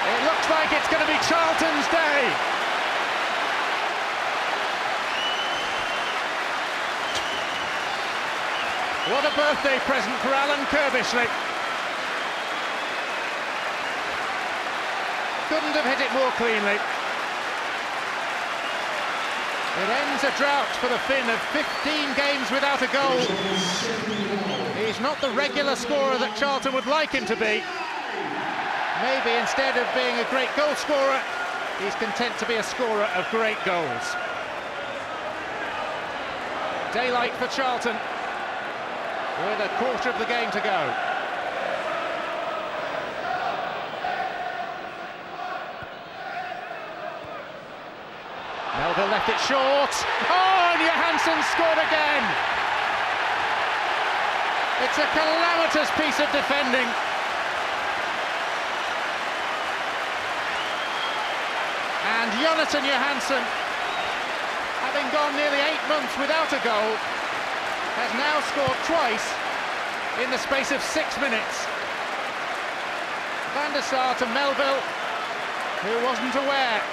It looks like it's going to be Charlton's day. What a birthday present for Alan Kirbishley. Couldn't have hit it more cleanly. It ends a drought for the Finn of 15 games without a goal. He's not the regular scorer that Charlton would like him to be. Maybe instead of being a great goal scorer, he's content to be a scorer of great goals. Daylight for Charlton, with a quarter of the game to go. Melville left it short. Oh, and Johansson scored again. It's a calamitous piece of defending. And Jonathan Johansson, having gone nearly 8 months without a goal, has now scored twice in the space of 6 minutes. Van der Sar to Melville, who wasn't aware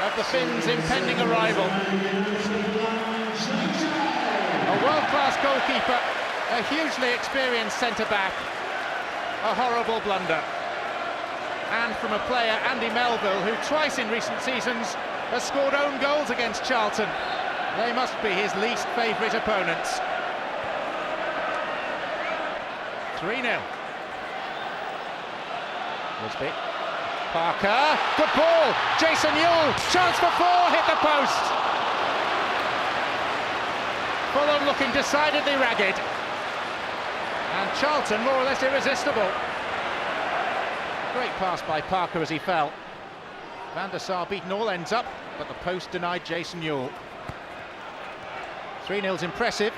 of the Finns' impending arrival. A world-class goalkeeper, a hugely experienced centre-back, a horrible blunder. And from a player, Andy Melville, who twice in recent seasons has scored own goals against Charlton. They must be his least favourite opponents. 3-0. Lisby. Parker, good ball, Jason Ewell, chance for 4, hit the post. Fulham looking decidedly ragged. And Charlton more or less irresistible. Great pass by Parker as he fell. Van der Sar beaten all ends up, but the post denied Jason Ewell. 3-0's impressive.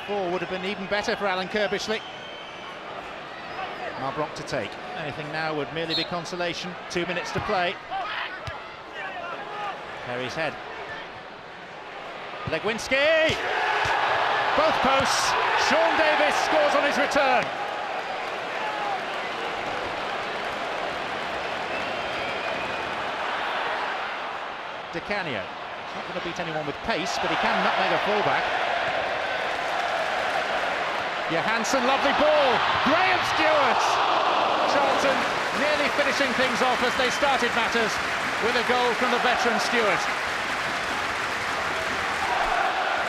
4 would have been even better for Alan Kirbishley. Malbrock to take. Anything now would merely be consolation. 2 minutes to play. Perry's head. Legwinski! Both posts. Sean Davis scores on his return. Di Canio. He's not going to beat anyone with pace, but he can nutmeg a fullback. Johansson, lovely ball. Graham Stewart. Charlton nearly finishing things off as they started matters with a goal from the veteran Stewart.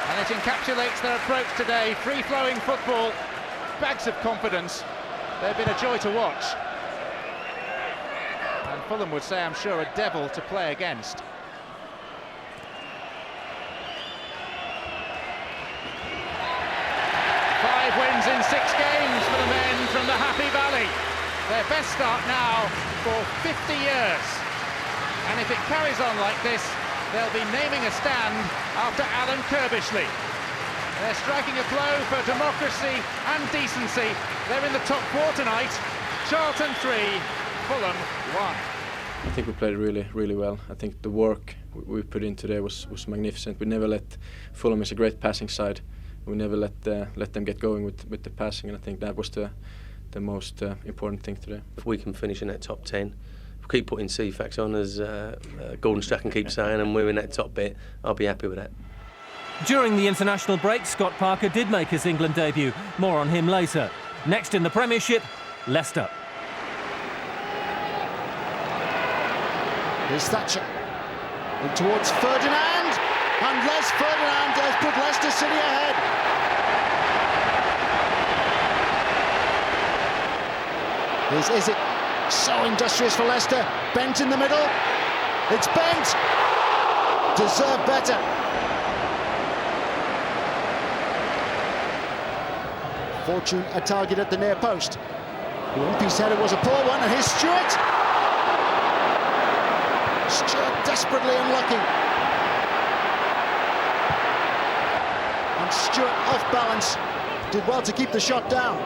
And it encapsulates their approach today. Free-flowing football, bags of confidence. They've been a joy to watch. And Fulham would say, I'm sure, a devil to play against. Wins in 6 games for the men. from the Happy Valley. Their best start now for 50 years. And if it carries on like this, they'll be naming a stand after Alan Kirbishley. They're striking a blow for democracy and decency. They're in the top four tonight. Charlton 3, Fulham 1. I think we played really well. I think the work we put in today was magnificent. We never let Fulham is a great passing side. We never let them get going with the passing, and I think that was the most important thing today. If we can finish in that top 10, if we keep putting C-Facts on, as Gordon Strachan keeps saying, and we're in that top bit, I'll be happy with that. During the international break, Scott Parker did make his England debut. More on him later. Next in the Premiership, Leicester. Here's Thatcher. In towards Ferdinand. And Les Ferdinand has put Leicester City ahead. Is it so industrious for Leicester? Bent in the middle. It's bent. Deserve better. Fortune a target at the near post. Wimpy's header was a poor one, and here's Stewart. Stewart desperately unlucky. And Stewart off balance. Did well to keep the shot down.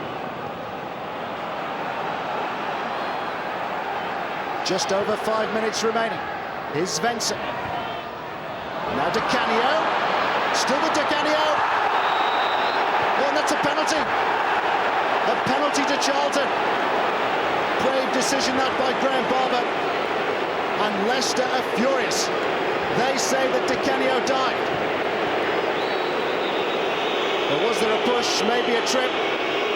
Just over 5 minutes remaining. Here's Svensson. Now Di Canio. Still with Di Canio. Oh, and that's a penalty. A penalty to Charlton. Brave decision that by Graham Barber. And Leicester are furious. They say that Di Canio died. But was there a push, maybe a trip?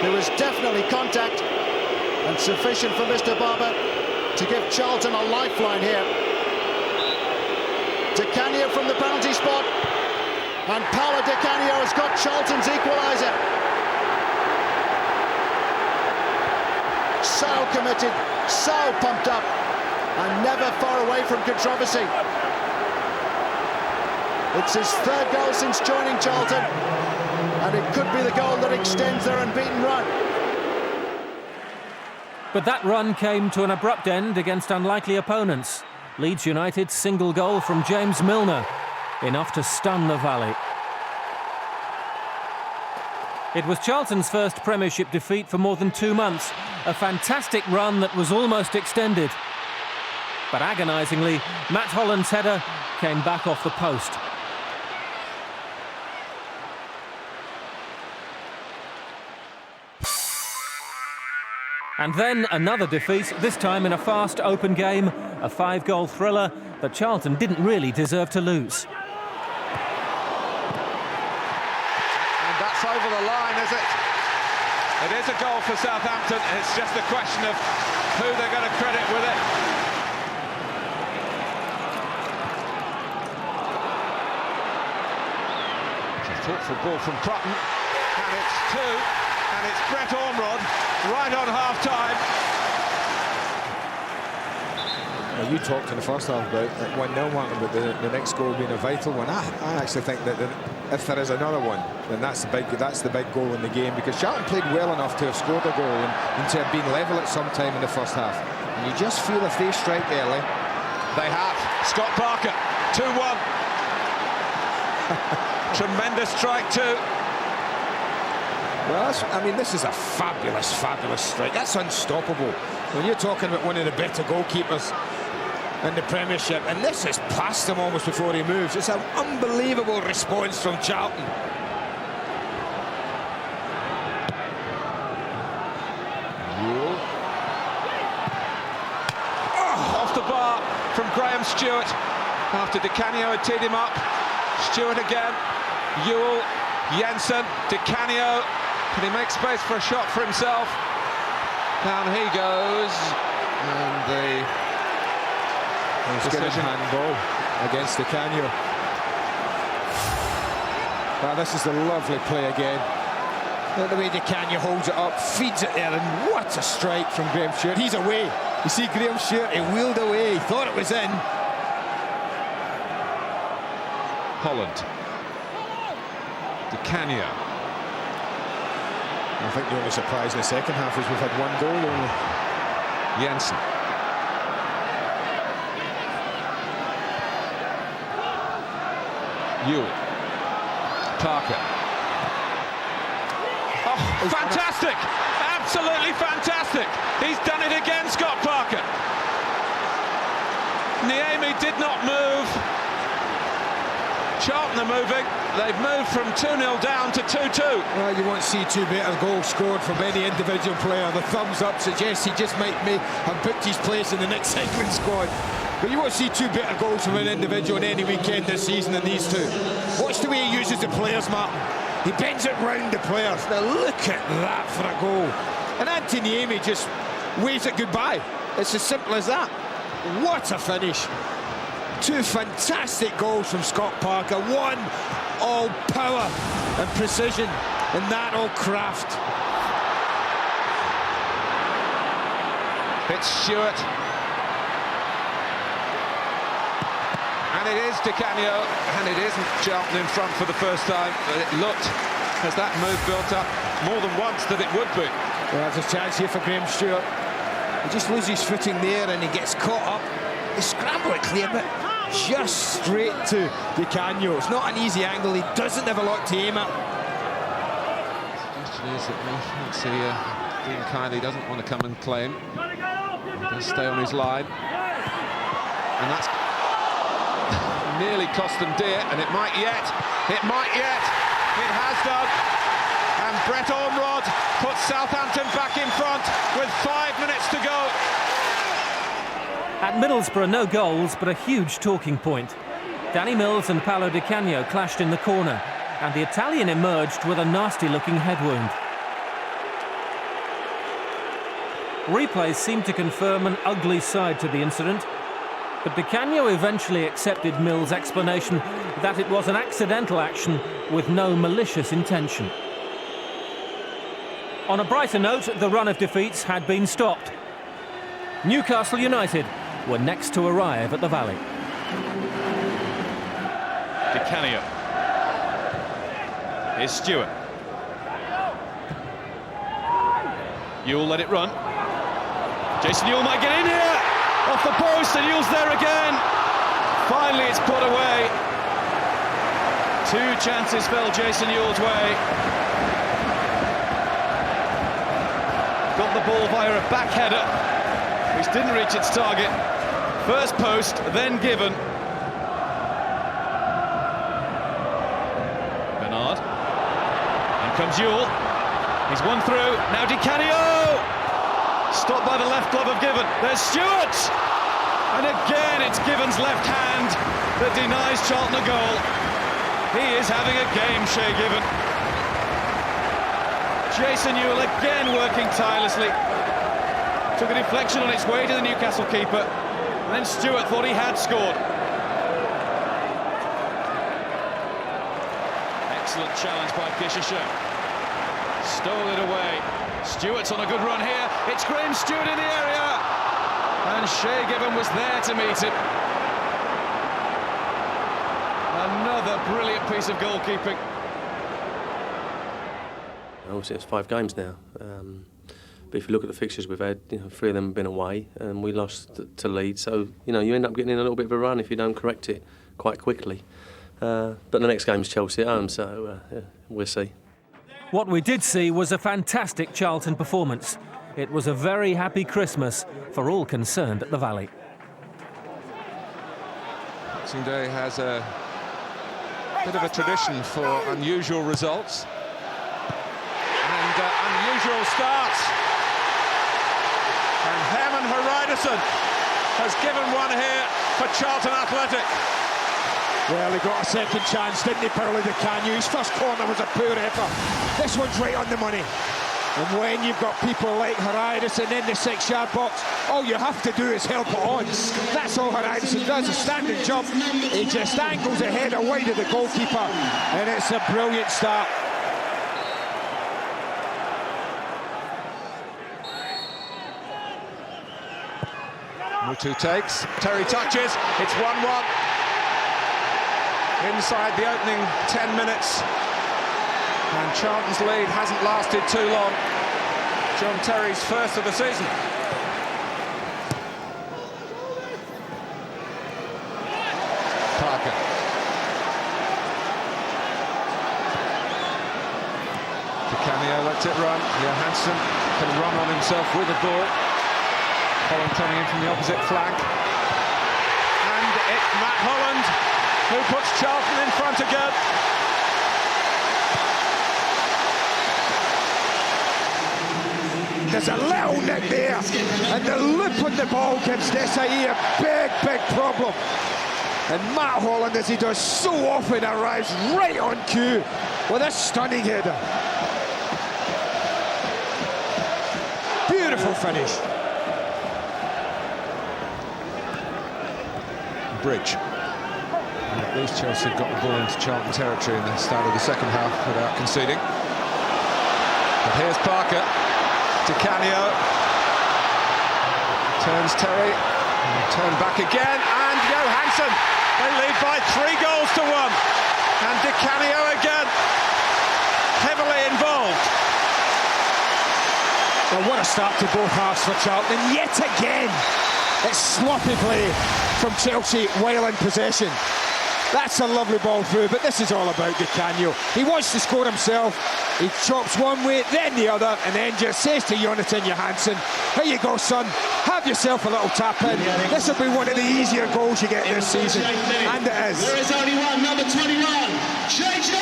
There was definitely contact, and sufficient for Mr. Barber to give Charlton a lifeline here. Di Canio from the penalty spot, and Paolo Di Canio has got Charlton's equaliser. So committed, so pumped up, and never far away from controversy. It's his third goal since joining Charlton, and it could be the goal that extends their unbeaten run. But that run came to an abrupt end against unlikely opponents. Leeds United's single goal from James Milner, enough to stun the Valley. It was Charlton's first Premiership defeat for more than 2 months, a fantastic run that was almost extended. But agonisingly, Matt Holland's header came back off the post. And then another defeat, this time in a fast, open game, a 5-goal thriller that Charlton didn't really deserve to lose. And that's over the line, is it? It is a goal for Southampton. It's just a question of who they're going to credit with it. It's a thoughtful ball from Crutton, and it's 2, and it's Brett Ormrod right on half-time. Well, you talked in the first half about 1-0, Martin, about the next goal being a vital one. I actually think that if there is another one, then that's the big goal in the game, because Charlton played well enough to have scored a goal and to have been level at some time in the first half. And you just feel if they strike early. They have. Scott Parker, 2-1. Tremendous strike too. Well, I mean, this is a fabulous strike. That's unstoppable. When you're talking about one of the better goalkeepers in the Premiership, and this is past him almost before he moves. It's an unbelievable response from Charlton. Off the bar from Graham Stewart after Di Canio had teed him up. Stewart again. Ewell, Jensen, Di Canio. Can he make space for a shot for himself? Down he goes, and the decision handball against Di Canio. Well, this is a lovely play again. Look at the way Di Canio holds it up, feeds it there, and what a strike from Graham Stewart. He's away. You see Graham Stewart, he wheeled away, he thought it was in. Holland. Di Canio. I think the only surprise in the second half is we've had one goal only. Jensen. Ewell. Parker. Oh, fantastic! Absolutely fantastic! He's done it again, Scott Parker. Niemi did not move. Charlton are moving. They've moved from 2-0 down to 2-2. Well, you won't see two better goals scored from any individual player. The thumbs up suggests he just might have booked his place in the next England squad. But you won't see two better goals from an individual on any weekend this season than these two. Watch the way he uses the players, Martin. He bends it round the players. Now look at that for a goal. And Anthony Niemi just waves it goodbye. It's as simple as that. What a finish. Two fantastic goals from Scott Parker. One all power and precision, and that all craft. It's Stewart. And it is Di Canio, and it isn't Charlton in front for the first time. But it looked, as that move built up, more than once that it would be. Well, there's a chance here for Graham Stewart. He just loses footing there and he gets caught up. He scrambled it clear, but just straight to Di Canio. It's not an easy angle. He doesn't have a lot to aim at. The suggestion is that we fancy Dean Kiley doesn't want to come and claim. He'll stay on his line. And that's nearly cost them dear, and it might yet. It might yet. It has done. And Brett Ormrod puts Southampton back in front with 5 minutes to go. At Middlesbrough, no goals, but a huge talking point. Danny Mills and Paolo Di Canio clashed in the corner, and the Italian emerged with a nasty-looking head wound. Replays seemed to confirm an ugly side to the incident, but Di Canio eventually accepted Mills' explanation that it was an accidental action with no malicious intention. On a brighter note, the run of defeats had been stopped. Newcastle United were next to arrive at the Valley. Di Canio. Here's Stewart. Ewell let it run. Jason Ewell might get in here. Off the post, and Ewell's there again. Finally, it's put away. Two chances fell Jason Ewell's way. Got the ball via a back header, which didn't reach its target. First post, then given. Bernard. In comes Ewell. He's won through. Now Di Canio. Stopped by the left glove of Given. There's Stewart. And again, it's Given's left hand that denies Charlton a goal. He is having a game, Shay Given. Jason Ewell again working tirelessly. Took a deflection on its way to the Newcastle keeper. And then Stewart thought he had scored. Excellent challenge by Kishasha. Stole it away. Stewart's on a good run here. It's Graham Stewart in the area. And Shay Given was there to meet him. Another brilliant piece of goalkeeping. Obviously, it's 5 games now. But if you look at the fixtures we've had, 3 of them have been away, and we lost to Leeds. So, you end up getting in a little bit of a run if you don't correct it quite quickly. But the next game's Chelsea at home, so we'll see. What we did see was a fantastic Charlton performance. It was a very happy Christmas for all concerned at the Valley. Boxing Day has a bit of a tradition for unusual results and unusual starts. And Herman Hreidarsson has given one here for Charlton Athletic. Well, he got a second chance, didn't he, Paolo Di Canio? His first corner was a poor effort. This one's right on the money. And when you've got people like Hreidarsson in the 6-yard box, all you have to do is help it on. That's all Hreidarsson does, a standing jump. He just angles the header wide of the goalkeeper, and it's a brilliant start. Mutu takes, Terry touches, it's 1-1. Inside the opening 10 minutes And Charlton's lead hasn't lasted too long. John Terry's first of the season. Parker. Cameo lets it run. Johansson can run on himself with the ball. Holland coming in from the opposite flank. And it's Matt Holland who puts Charlton in front again. There's a little nick there, and the loop on the ball gives Desai a big problem. And Matt Holland, as he does so often, arrives right on cue with a stunning header. Beautiful finish. Bridge. And at least Chelsea got the ball into Charlton territory in the start of the second half without conceding. But here's Parker. Di Canio. Turns Terry. And turn back again. And Johansson. They lead by 3 goals to 1. And Di Canio again. Heavily involved. Well, what a start to both halves for Charlton. And yet again, it's sloppy play from Chelsea while in possession. That's a lovely ball through, but this is all about Di Canio. He wants to score himself. He chops one way, then the other, and then just says to Jonathan Johansson, here you go, son, have yourself a little tap in. This will be one of the easier goals you get this season, and it is. There is only one, number 21, JJ!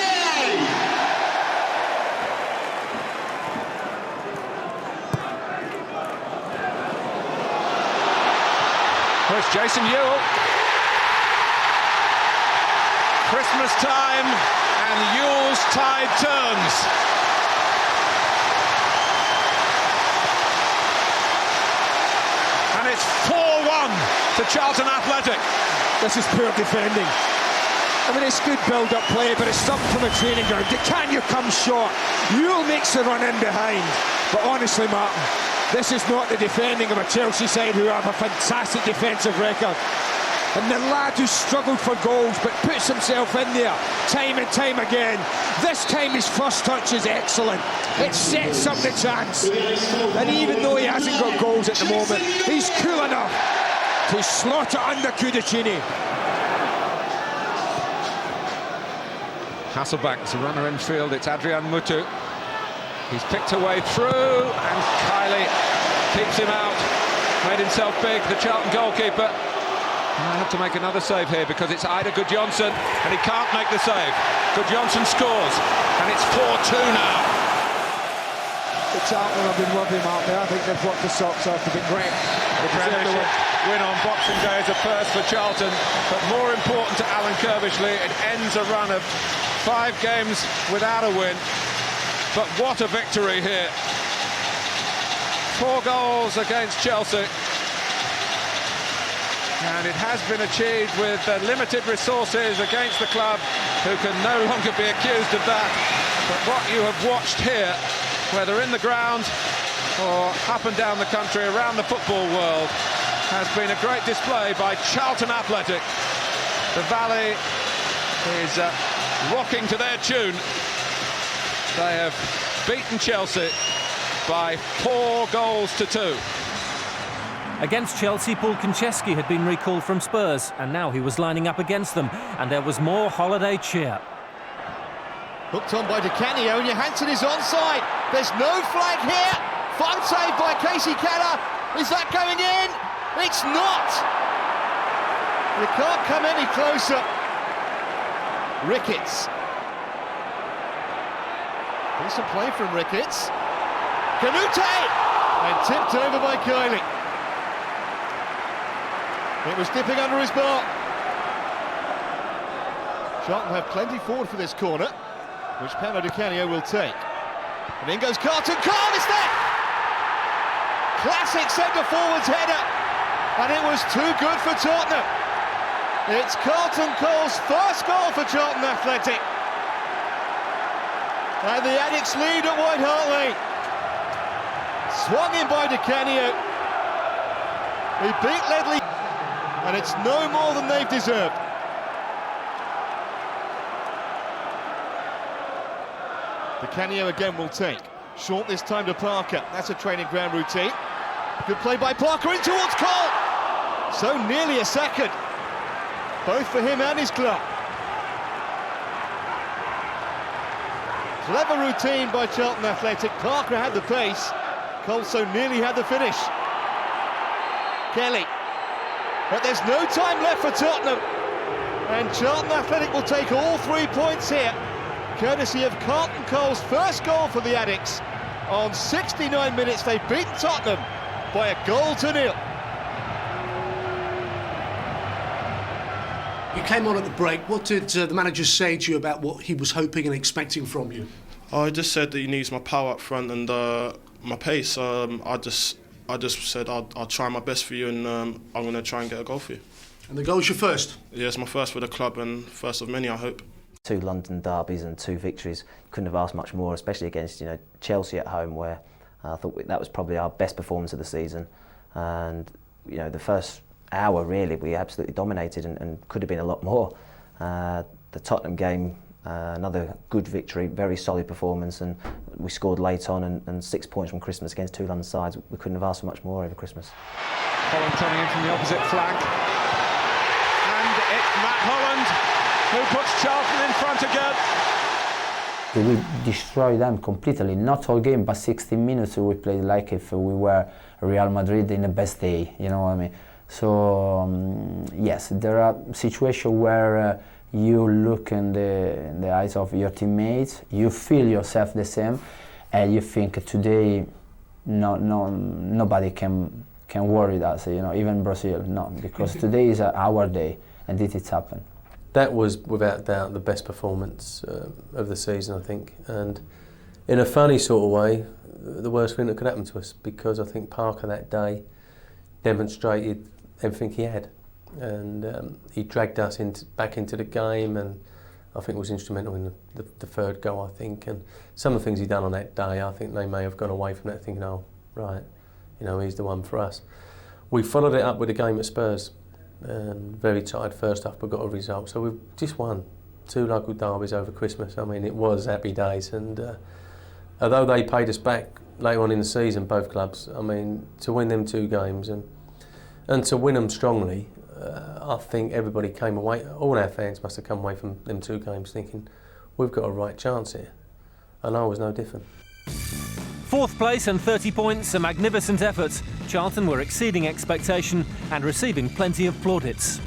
Here's Jason Ewell. Christmas time, and Ewell's tide turns. And it's 4-1 to Charlton Athletic. This is poor defending. I mean, it's good build-up play, but it's something from a training ground. Di Canio comes short. Ewell makes the run in behind. But honestly, Martin, this is not the defending of a Chelsea side who have a fantastic defensive record. And the lad who struggled for goals but puts himself in there time and time again. This time his first touch is excellent. It sets up the chance. And even though he hasn't got goals at the moment, he's cool enough to slot it under Cudicini. Hasselback's a runner in field. It's Adrian Mutu. He's picked a way through, and Kylie keeps him out. Made himself big, the Charlton goalkeeper. I have to make another save here because it's Ida Gudjonsson, and he can't make the save. Gudjonsson scores, and it's 4-2 now. The Charlton have been lovely out there. I think they've worked the socks off. They've been great. The Premiership win on Boxing Day is a first for Charlton, but more important to Alan Kirbishley, it ends a run of 5 games without a win. But what a victory here. 4 goals against Chelsea. And it has been achieved with limited resources against the club, who can no longer be accused of that. But what you have watched here, whether in the ground or up and down the country, around the football world, has been a great display by Charlton Athletic. The Valley is rocking to their tune. They have beaten Chelsea by 4 goals to 2. Against Chelsea, Paul Konchesky had been recalled from Spurs, and now he was lining up against them, and there was more holiday cheer. Hooked on by Di Canio, and Johansson is onside. There's no flag here. Fun save by Casey Keller. Is that going in? It's not. You can't come any closer. Ricketts. Decent play from Ricketts. Canute! And tipped over by Kylie. It was dipping under his bar. Charlton have plenty forward for this corner, which Paolo Di Canio will take. And in goes Carlton. Carl is there! Classic centre-forward's header. And it was too good for Tottenham. It's Carlton Cole's first goal for Charlton Athletic. And the Addicts lead at White Hart Lane. Swung in by Di Canio. He beat Ledley. And it's no more than they've deserved. Di Di Canio again will take. Short this time to Parker. That's a training ground routine. Good play by Parker in towards Cole. So nearly a second. Both for him and his club. Clever routine by Charlton Athletic. Parker had the pace. Cole so nearly had the finish. Kelly. But there's no time left for Tottenham. And Charlton Athletic will take all 3 points here, courtesy of Carlton Cole's first goal for the Addicts. On 69 minutes, they've beaten Tottenham by 1-0. You came on at the break. What did the manager say to you about what he was hoping and expecting from you? I just said that he needs my power up front and my pace. I just said I'll try my best for you, and I'm going to try and get a goal for you. And the goal's your first? Yeah, it's my first for the club and first of many, I hope. 2 London derbies and 2 victories. Couldn't have asked much more, especially against Chelsea at home, where I thought that was probably our best performance of the season. And the first hour really we absolutely dominated and could have been a lot more. The Tottenham game, another good victory, very solid performance, and we scored late on and 6 points from Christmas against 2 London sides. We couldn't have asked for much more over Christmas. Holland coming in from the opposite flank. And it's Matt Holland who puts Charlton in front again. We destroyed them completely, not all game, but 16 minutes we played like if we were Real Madrid in the best day, you know what I mean? So, yes, there are situations where you look in the eyes of your teammates, you feel yourself the same, and you think today nobody can worry us, even Brazil, no, because today is our day, and it's happened. That was without doubt the best performance of the season, I think, and in a funny sort of way, the worst thing that could happen to us, because I think Parker that day demonstrated everything he had, and he dragged us back into the game, and I think was instrumental in the 3rd goal, I think, and some of the things he'd done on that day, I think they may have gone away from that thinking, oh, right, he's the one for us. We followed it up with a game at Spurs. Very tired first half, but got a result. So we've just won 2 local derbies over Christmas. I mean, it was happy days. And although they paid us back later on in the season, both clubs, I mean, to win them 2 games and to win them strongly, I think everybody came away, all our fans must have come away from them 2 games thinking, we've got a right chance here. And I was no different. 4th place and 30 points, a magnificent effort. Charlton were exceeding expectation and receiving plenty of plaudits.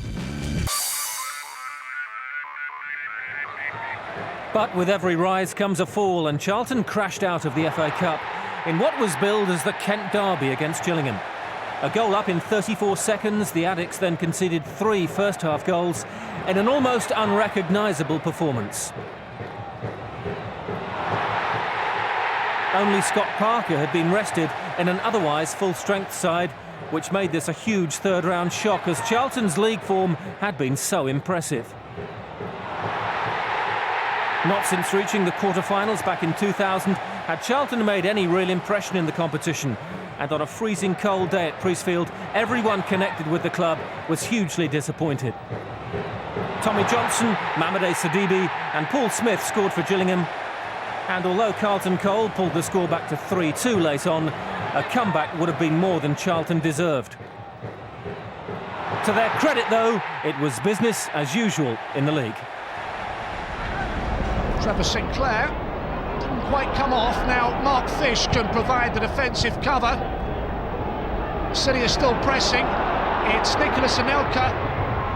But with every rise comes a fall, and Charlton crashed out of the FA Cup in what was billed as the Kent derby against Gillingham. A goal up in 34 seconds, the Addicts then conceded 3 first-half goals in an almost unrecognisable performance. Only Scott Parker had been rested in an otherwise full-strength side, which made this a huge third-round shock, as Charlton's league form had been so impressive. Not since reaching the quarter-finals back in 2000 had Charlton made any real impression in the competition, and on a freezing cold day at Priestfield, everyone connected with the club was hugely disappointed. Tommy Johnson, Mamadou Sidibe and Paul Smith scored for Gillingham. And although Carlton Cole pulled the score back to 3-2 late on, a comeback would have been more than Charlton deserved. To their credit, though, it was business as usual in the league. Trevor Sinclair didn't quite come off. Now Mark Fish can provide the defensive cover. City is still pressing. It's Nicholas Anelka,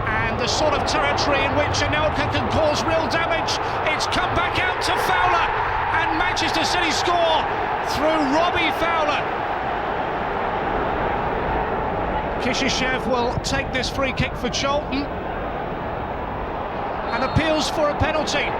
and the sort of territory in which Anelka can cause real damage. It's come back out to Fowler. And Manchester City score through Robbie Fowler. Kishishev will take this free kick for Charlton and appeals for a penalty.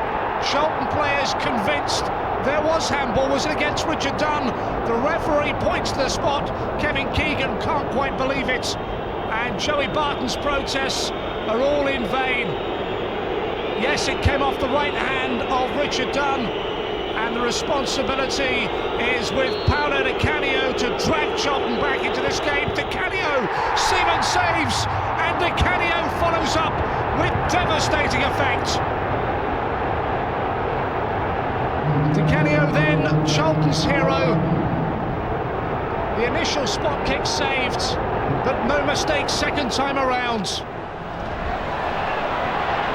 Charlton players convinced there was handball. Was it against Richard Dunn? The referee points to the spot. Kevin Keegan can't quite believe it. And Joey Barton's protests are all in vain. Yes, it came off the right hand of Richard Dunn. And the responsibility is with Paolo Di Canio to drag Charlton back into this game. Di Canio, Seaman saves, and Di Canio follows up with devastating effect. Di Canio then, Charlton's hero. The initial spot kick saved, but no mistake second time around.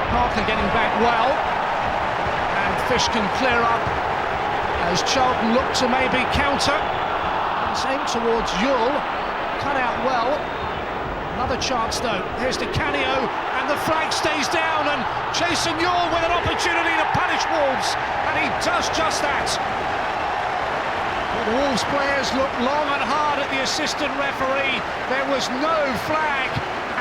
Parker getting back well, and Fish can clear up as Charlton look to maybe counter. It's aimed towards Yule, cut out well. Another chance though, here's to Canio, and the flag stays down, and Jason Yule with an opportunity to punish Wolves, and he does just that. The Wolves players look long and hard at the assistant referee. There was no flag,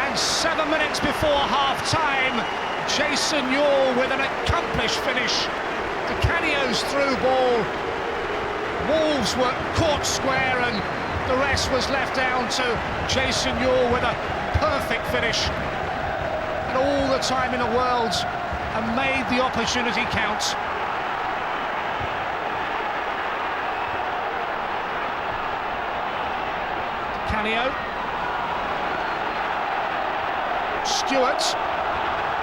and 7 minutes before half-time, Jason Yule with an accomplished finish. To Canio's through ball. Wolves were caught square, and the rest was left down to Jason Yule with a perfect finish. And all the time in the world, and made the opportunity count. Canio. Stewart.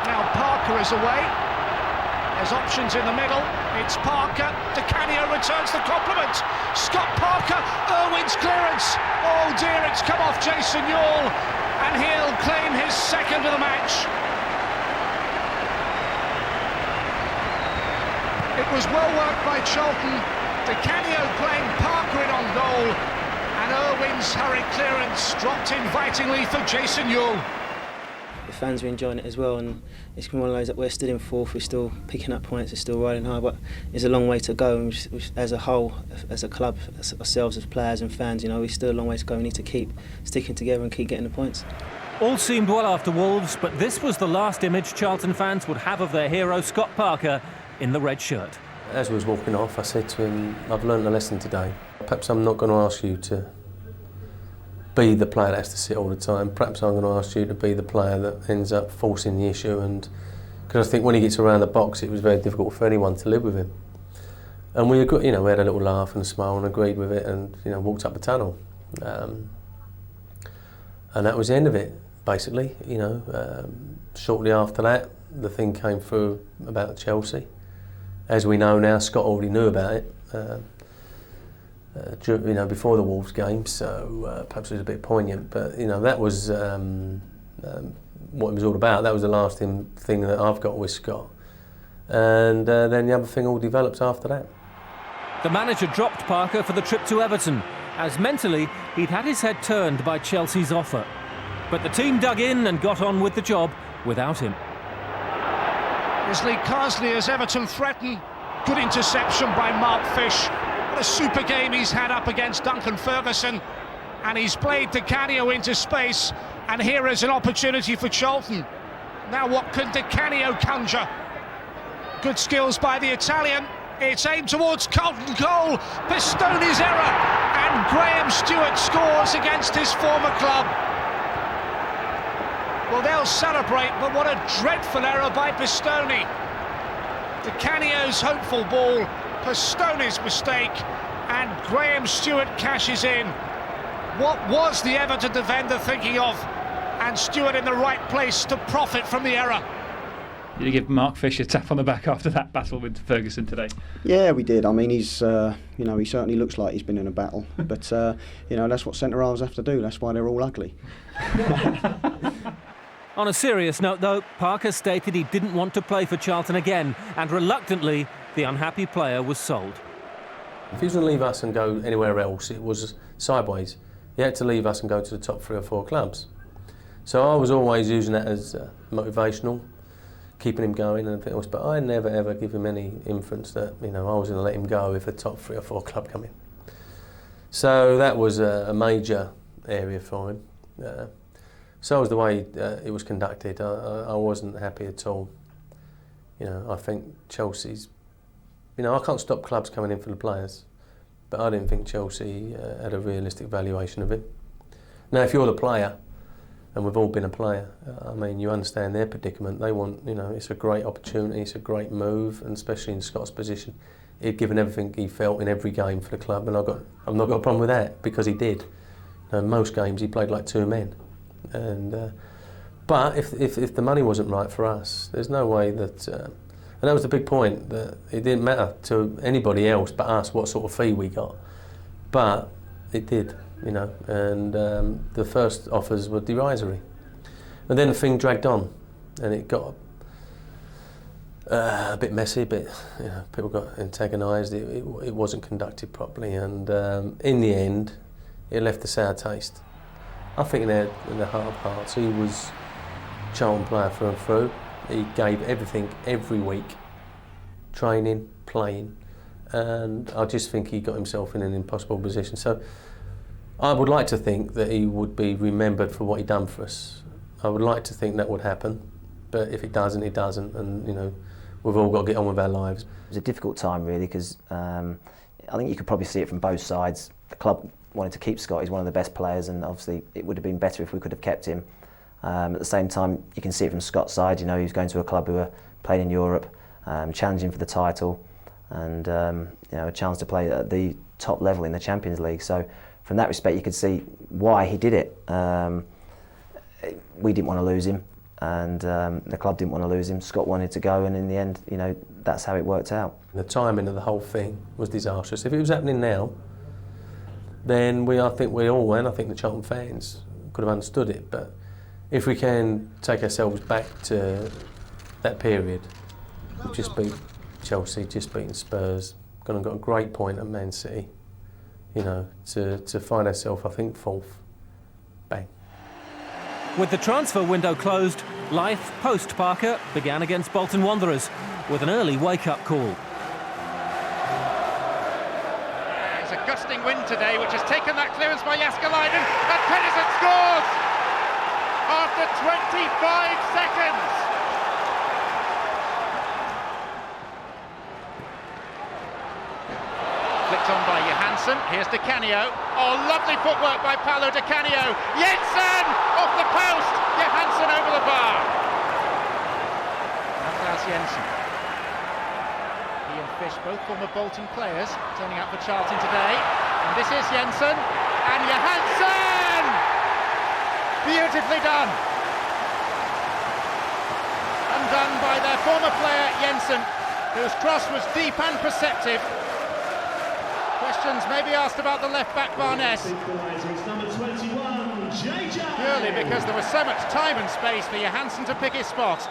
Now Parker is away. There's options in the middle. It's Parker. Di Canio returns the compliment. Scott Parker. Irwin's clearance. Oh dear, it's come off Jason Yule, and he'll claim his second of the match. It was well worked by Charlton. Di Canio playing Parker in on goal, and Irwin's hurried clearance dropped invitingly for Jason Yule. The fans are enjoying it as well, and it's been one of those that we're still in fourth, we're still picking up points, we're still riding high, but there's a long way to go, and as a whole, as a club, as ourselves as players and fans, you know, we're still a long way to go. We need to keep sticking together and keep getting the points. All seemed well after Wolves, but this was the last image Charlton fans would have of their hero Scott Parker in the red shirt. As we was walking off, I said to him, I've learned a lesson today. Perhaps I'm not going to ask you to be the player that has to sit all the time. Perhaps I'm going to ask you to be the player that ends up forcing the issue, and because I think when he gets around the box, it was very difficult for anyone to live with him. And we agreed, you know, we had a little laugh and a smile and agreed with it, and you know, walked up the tunnel. And that was the end of it, basically. You know, shortly after that, the thing came through about Chelsea. As we know now, Scott already knew about it. You know, before the Wolves game, so perhaps it was a bit poignant, but you know, that was what it was all about. That was the last thing that I've got with Scott, and then the other thing all develops after that. The manager dropped Parker for the trip to Everton, as mentally he'd had his head turned by Chelsea's offer. But the team dug in and got on with the job without him. Is Lee Carsley as Everton threaten? Good interception by Mark Fish. What a super game he's had up against Duncan Ferguson, and he's played Di Canio into space, and here is an opportunity for Charlton. Now what can Di Canio conjure? Good skills by the Italian. It's aimed towards Charlton goal. Pistoni's error, and Graham Stewart scores against his former club. Well, they'll celebrate, but what a dreadful error by Pistoni. Di Canio's hopeful ball, Pistoni's mistake, and Graham Stewart cashes in. What was the Everton defender thinking of? And Stewart in the right place to profit from the error. Did you give Mark Fish a tap on the back after that battle with Ferguson today? Yeah, we did. I mean, he's, you know, he certainly looks like he's been in a battle. But, you know, that's what centre-halves have to do. That's why they're all ugly. On a serious note, though, Parker stated he didn't want to play for Charlton again, and reluctantly, the unhappy player was sold. If he was going to leave us and go anywhere else, it was sideways. He had to leave us and go to the top 3 or 4 clubs. So I was always using that as motivational, keeping him going and everything else, but I never ever give him any inference that, you know, I was going to let him go if a top 3 or 4 club come in. So that was a major area for him. So was the way it was conducted. I wasn't happy at all. You know, I think Chelsea's, you know, I can't stop clubs coming in for the players, but I didn't think Chelsea had a realistic valuation of him. Now, if you're the player, and we've all been a player, I mean, you understand their predicament. They want, you know, it's a great opportunity, it's a great move, and especially in Scott's position, he'd given everything he felt in every game for the club, and I've not got a problem with that, because he did. You know, most games he played like 2 men. And but if the money wasn't right for us, there's no way that, and And that was the big point, that it didn't matter to anybody else but us what sort of fee we got. But it did, you know, and the first offers were derisory. And then the thing dragged on, and it got a bit messy, but you know, people got antagonised. It wasn't conducted properly, and in the end, it left a sour taste. I think in the heart of hearts, he was Charlton player through and through. He gave everything every week, training, playing, and I just think he got himself in an impossible position. So I would like to think that he would be remembered for what he done for us. I would like to think that would happen, but if it doesn't, it doesn't, and you know, we've all got to get on with our lives. It was a difficult time really, because I think you could probably see it from both sides. The club wanted to keep Scott, he's one of the best players, and obviously it would have been better if we could have kept him. At the same time, you can see it from Scott's side, you know, he was going to a club who were playing in Europe, challenging for the title, and you know, a chance to play at the top level in the Champions League. So from that respect, you could see why he did it. We didn't want to lose him, and the club didn't want to lose him. Scott wanted to go, and in the end, you know, that's how it worked out. The timing of the whole thing was disastrous. If it was happening now, then I think we all, and I think the Charlton fans could have understood it. But if we can take ourselves back to that period, just beat Chelsea, just beaten Spurs, got a great point at Man City, you know, to find ourselves, I think, fourth. Bang. With the transfer window closed, life post-Parker began against Bolton Wanderers with an early wake-up call. It's a gusting wind today which has taken that clearance by Jääskeläinen, and Pedersen scores after 25 seconds. Flicked on by Johansson, here's Di Canio. Oh, lovely footwork by Paolo Di Canio. Jensen off the post, Johansson over the bar. And there's Jensen. He and Fish, both former Bolton players, turning up for Charlton today. And this is Jensen, and Johansson! Beautifully done. Undone by their former player Jensen, whose cross was deep and perceptive. Questions may be asked about the left-back Barnes. Purely because there was so much time and space for Johansson to pick his spot.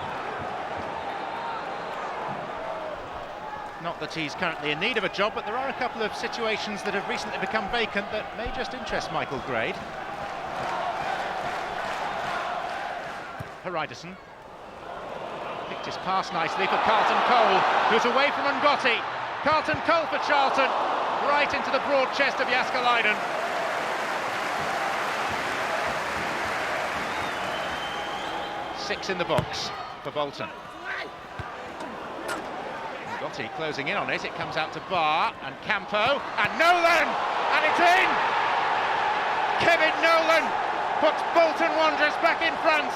Not that he's currently in need of a job, but there are a couple of situations that have recently become vacant that may just interest Michael Grade. Haridason picked his pass nicely for Carlton Cole, who's away from Ngotti. Carlton Cole for Charlton, right into the broad chest of Jääskeläinen. Six in the box for Bolton. Ngotti closing in on it, it comes out to Barr, and Campo, and Nolan, and it's in! Kevin Nolan puts Bolton Wanderers back in front.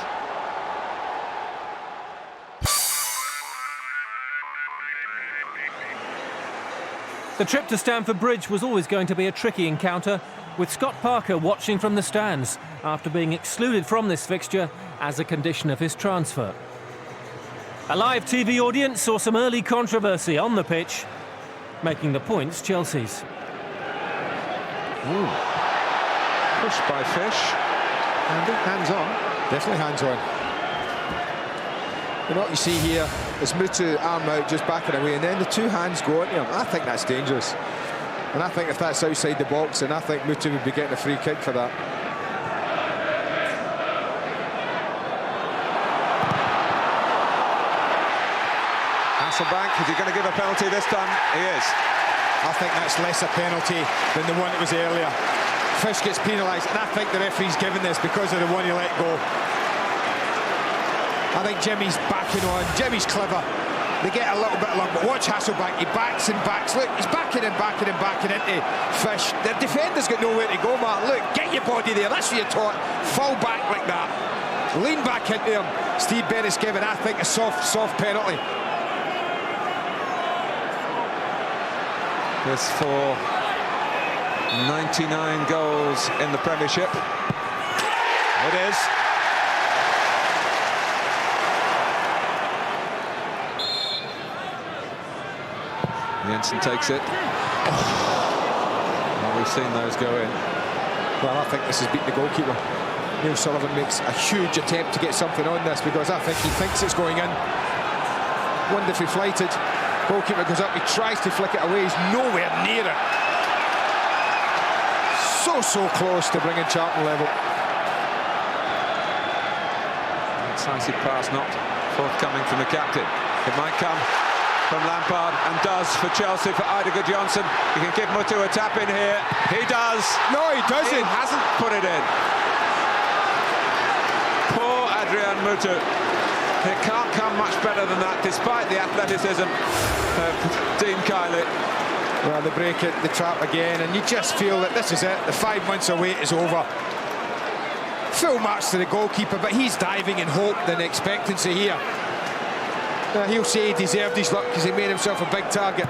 The trip to Stamford Bridge was always going to be a tricky encounter, with Scott Parker watching from the stands after being excluded from this fixture as a condition of his transfer. A live TV audience saw some early controversy on the pitch, making the points Chelsea's. Ooh. Push by Fish, and hands on. Definitely hands on. And what you see here is Mutu arm out, just backing away, and then the two hands go into him. I think that's dangerous. And I think if that's outside the box, then I think Mutu would be getting a free kick for that. Hasselbank, is he going to give a penalty this time? He is. I think that's less a penalty than the one that was earlier. Fish gets penalised, and I think the referee's given this because of the one he let go. I think Jimmy's backing on. Jimmy's clever. They get a little bit long, but watch Hasselbank. He backs and backs. Look, he's backing and backing and backing into Fish. The defender's got nowhere to go, Mark. Look, get your body there. That's what you're taught. Fall back like that. Lean back into him. Steve Bennett's given, I think, a soft penalty. This for 99 goals in the Premiership. It is. Jensen takes it. Well, we've seen those go in. Well, I think this has beat the goalkeeper. Neil Sullivan makes a huge attempt to get something on this because I think he thinks it's going in. Wonderfully flighted. Goalkeeper goes up, he tries to flick it away, he's nowhere near it. So close to bringing Charlton level. Decisive pass not forthcoming from the captain. It might come from Lampard and does for Chelsea, for Idiger Johnson. He can give Mutu a tap in here. He does. No, he doesn't. He hasn't put it in. Poor Adrian Mutu. It can't come much better than that, despite the athleticism of Dean Kiley. Well, they break it, they trap again, and you just feel that this is it. The 5 months of wait is over. Full marks to the goalkeeper, but he's diving in hope and expectancy here. He'll say he deserved his luck because he made himself a big target.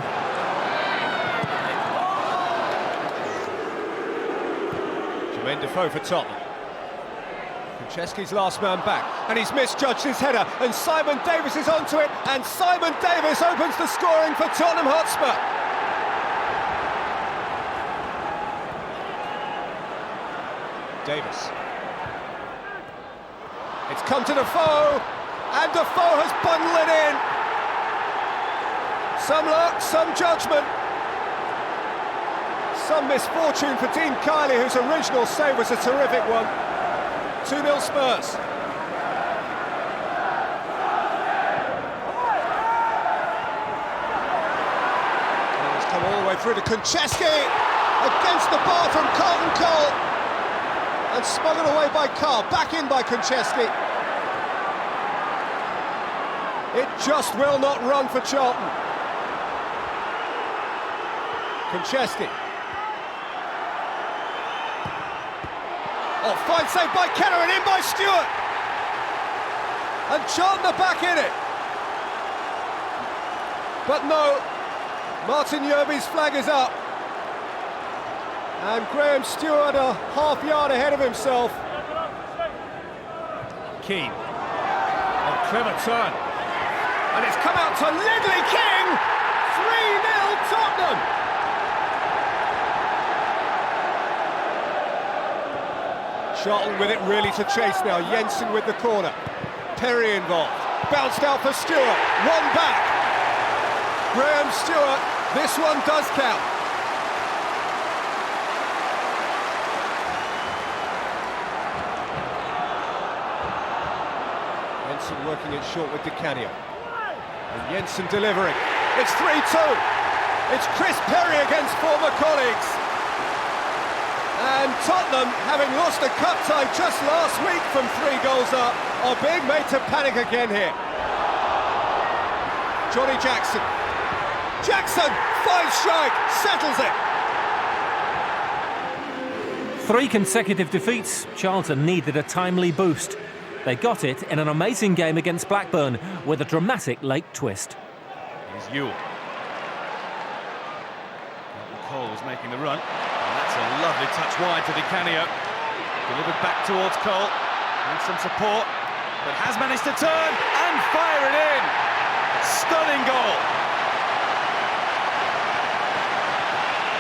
Jermaine Defoe for Tottenham. Konchesky's last man back, and he's misjudged his header, and Simon Davis is onto it, and Simon Davis opens the scoring for Tottenham Hotspur. Davis. It's come to Defoe, and Defoe has bundled it in. Some luck, some judgment. Some misfortune for Dean Kiley, whose original save was a terrific one. 2-0 Spurs. And it's come all the way through to Konchesky, against the bar from Carlton Cole. And smuggled away by Carl, back in by Konchesky. It just will not run for Charlton. Konchesky. Oh, fine save by Kenner and in by Stewart. And Charlton are back in it. But no, Martin Yerby's flag is up. And Graham Stewart a half yard ahead of himself. Keane. A clever turn. And it's come out to Ledley King. 3-0 Tottenham. Charlton with it really to chase now. Jensen with the corner. Perry involved. Bounced out for Stewart. One back. Graham Stewart. This one does count. Jensen working it short with Di Canio. And Jensen delivering. It's 3-2. It's Chris Perry against former colleagues. And Tottenham, having lost a cup tie just last week from 3 goals up, are being made to panic again here. Johnny Jackson. Jackson, fine strike, settles it. 3 consecutive defeats. Charlton needed a timely boost. They got it in an amazing game against Blackburn with a dramatic late twist. Here's Ewell. Cole was making the run. That's a lovely touch wide to Di Canio. Delivered back towards Cole. Needs some support, but has managed to turn and fire it in. Stunning goal.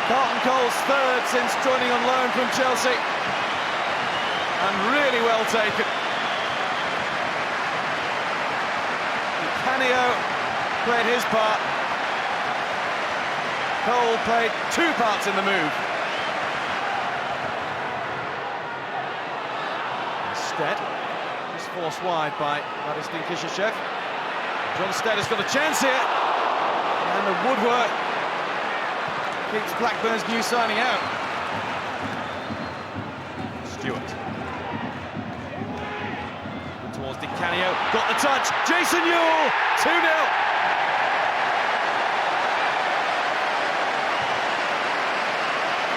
Carlton Cole's third since joining on loan from Chelsea. And really well taken. Di Canio played his part. Cole played 2 parts in the move. Stead, just forced wide by Radistin Kishishev. John Stead has got a chance here, and the woodwork keeps Blackburn's new signing out. Stewart towards Di Canio, got the touch. Jason Ewell, 2-0.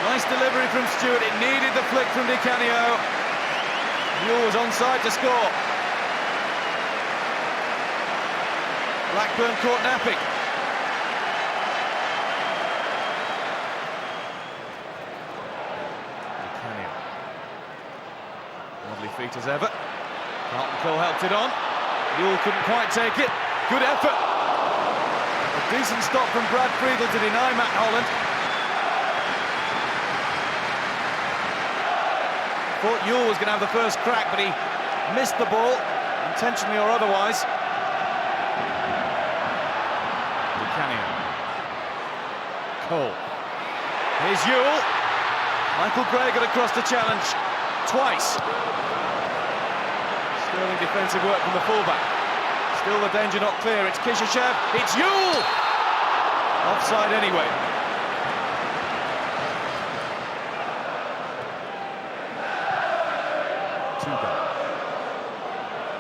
Nice delivery from Stewart. It needed the flick from Di Canio. Ewell was onside to score. Blackburn caught napping. Lovely feet as ever. Carlton Cole helped it on. Ewell couldn't quite take it. Good effort. A Decent stop from Brad Friedel to deny Matt Holland. Thought Ewell was going to have the first crack, but he missed the ball, intentionally or otherwise. Buchanan. Cole. Here's Ewell. Michael Gray got across the challenge twice. Sterling defensive work from the fullback. Still the danger not clear. It's Kishashev. It's Ewell! Offside anyway.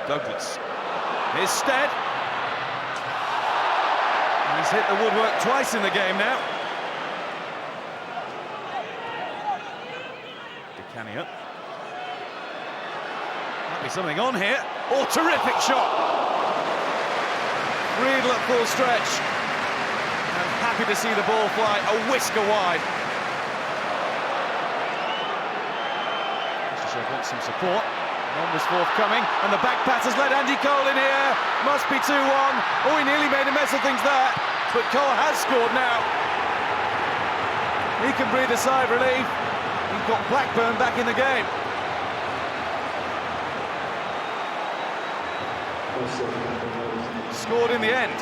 Douglas. Here's Stead. He's hit the woodwork twice in the game now. Buchanan. Might be something on here. Oh, terrific shot! Friedel at full stretch. I'm happy to see the ball fly a whisker wide. Kishashev wants some support. One was forthcoming, and the back pass has led Andy Cole in here. Must be 2-1. Oh, he nearly made a mess of things there, but Cole has scored now. He can breathe a sigh of relief. He's got Blackburn back in the game. Scored in the end.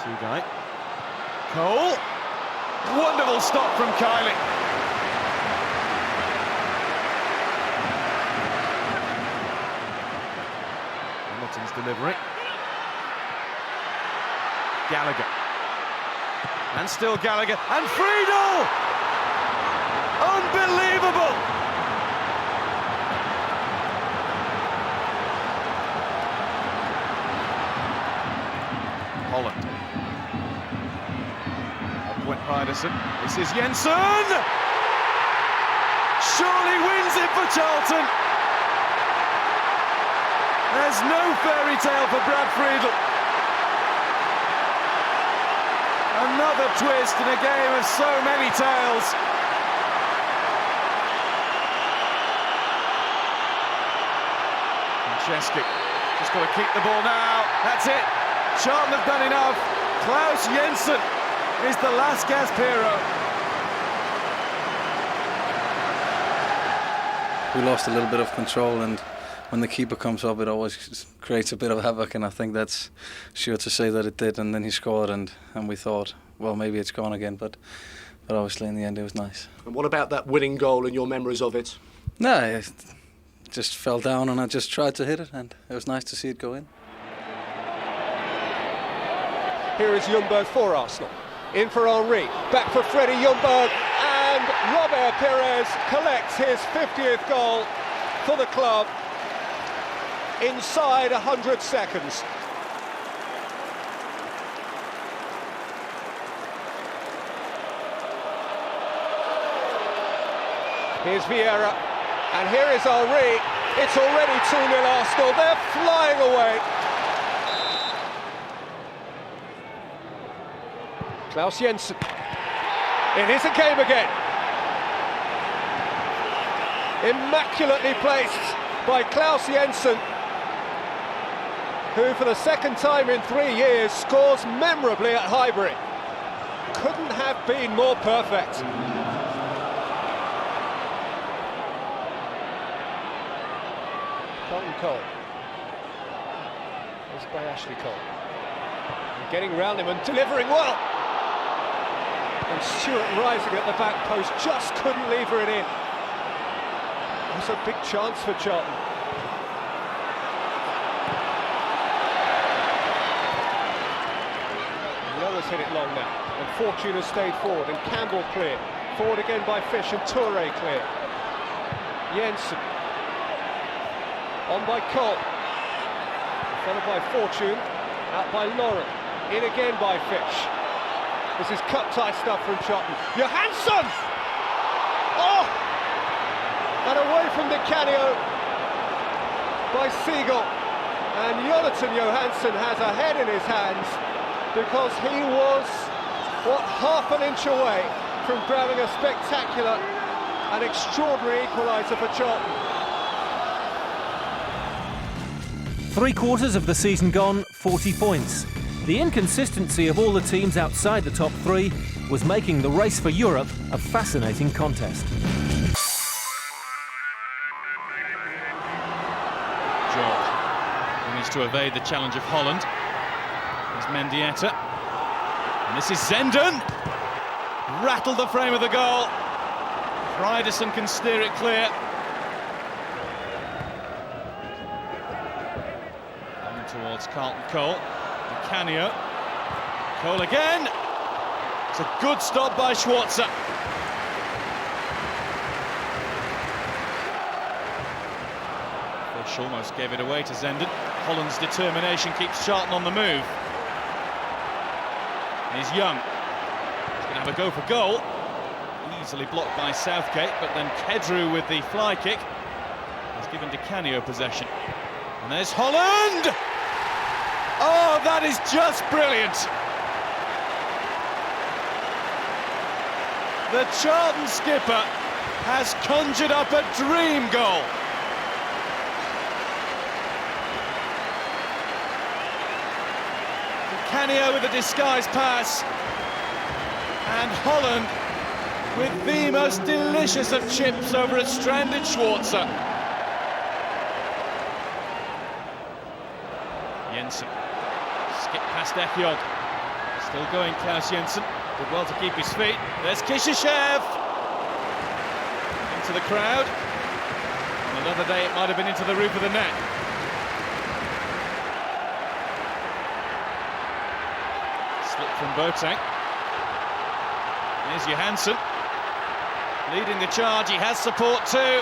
Two-guy. Cole. Wonderful stop from Kylie. Hamilton's delivery. Gallagher. And still Gallagher. And Friedel! Unbelievable! Holland. Upwent Ryderson. This is Jensen! Surely wins it for Charlton! There's no fairy tale for Brad Friedel. Another twist in a game of so many tales. Franceschi just got to keep the ball now. That's it. Charlton have done enough. Klaus Jensen is the last gasp hero. We lost a little bit of control, and when the keeper comes up, it always creates a bit of havoc, and I think that's sure to say that it did. And then he scored, and we thought, well, maybe it's gone again, but obviously in the end it was nice. And what about that winning goal and your memories of it? No, I just fell down and I just tried to hit it, and it was nice to see it go in. Here is Ljungberg for Arsenal. In for Henry, back for Freddie Ljungberg, and Robert Pires collects his 50th goal for the club inside 100 seconds. Here's Vieira, and here is Henry. It's already 2-0 Arsenal, they're flying away. Klaus Jensen. It is a game again. Immaculately placed by Klaus Jensen, who for the second time in 3 years scores memorably at Highbury. Couldn't have been more perfect. Colin Cole. This by Ashley Cole. And getting round him and delivering well. And Stewart rising at the back post, just couldn't lever it in. That's a big chance for Charlton. And the others hit it long now, and Fortune has stayed forward, and Campbell clear. Forward again by Fish, and Toure clear. Jensen. On by Cole. Followed by Fortune, out by Lauren. In again by Fish. This is cut-tight stuff from Charlton. Johansson! Oh! And away from Di Canio by Siegel. And Jonathan Johansson has a head in his hands because he was, what, half an inch away from grabbing a spectacular and extraordinary equaliser for Charlton. 3/4 of the season gone, 40 points. The inconsistency of all the teams outside the top three was making the race for Europe a fascinating contest. George managed to evade the challenge of Holland. There's Mendieta. And this is Zenden. Rattled the frame of the goal. Ryderson can steer it clear. Coming towards Carlton Cole. Di Canio. Cole again. It's a good stop by Schwarzer. Fish almost gave it away to Zenden. Holland's determination keeps Charlton on the move. And he's Young. He's going to have a go for goal. Easily blocked by Southgate, but then Kedru with the fly kick has given Di Canio possession. And there's Holland! Oh, that is just brilliant! The Charlton skipper has conjured up a dream goal. Di Canio with a disguised pass, and Holland with the most delicious of chips over a stranded Schwarzer. Jensen, skip past Ekjog. Still going, Klaus Jensen. Did well to keep his feet. There's Kishishev. Into the crowd. On another day it might have been into the roof of the net. Slip from Boateng. Here's Johansson. Leading the charge, he has support too.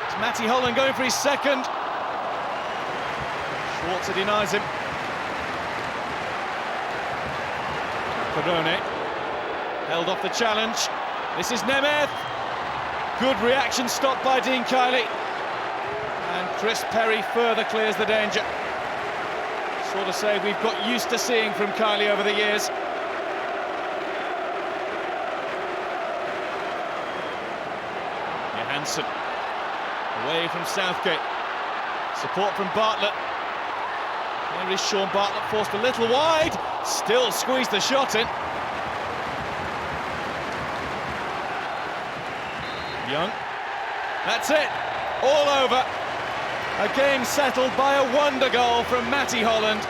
It's Matty Holland going for his second. Schwarzer denies him. Perrone held off the challenge. This is Nemeth. Good reaction, stopped by Dean Kiley. And Chris Perry further clears the danger. Sort of save we've got used to seeing from Kiley over the years. Johansson away from Southgate. Support from Bartlett. There is Sean Bartlett, forced a little wide. Still squeezed the shot in. Young. That's it. All over. A game settled by a wonder goal from Matty Holland.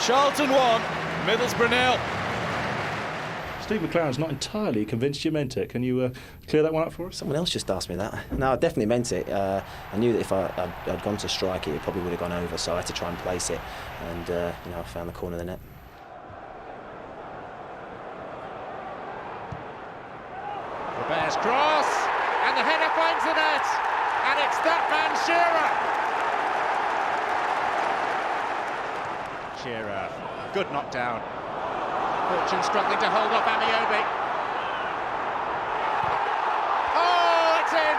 Charlton 1, Middlesbrough 0. Steve McLaren's not entirely convinced you meant it. Can you clear that one up for us? Someone else just asked me that. No, I definitely meant it. I knew that if I'd gone to strike it probably would have gone over, so I had to try and place it. And I found the corner of the net. Robert's cross, and the header finds the net, and it's that man Shearer. Shearer, good knockdown. Fortune struggling to hold off Amiobi. Oh, it's in!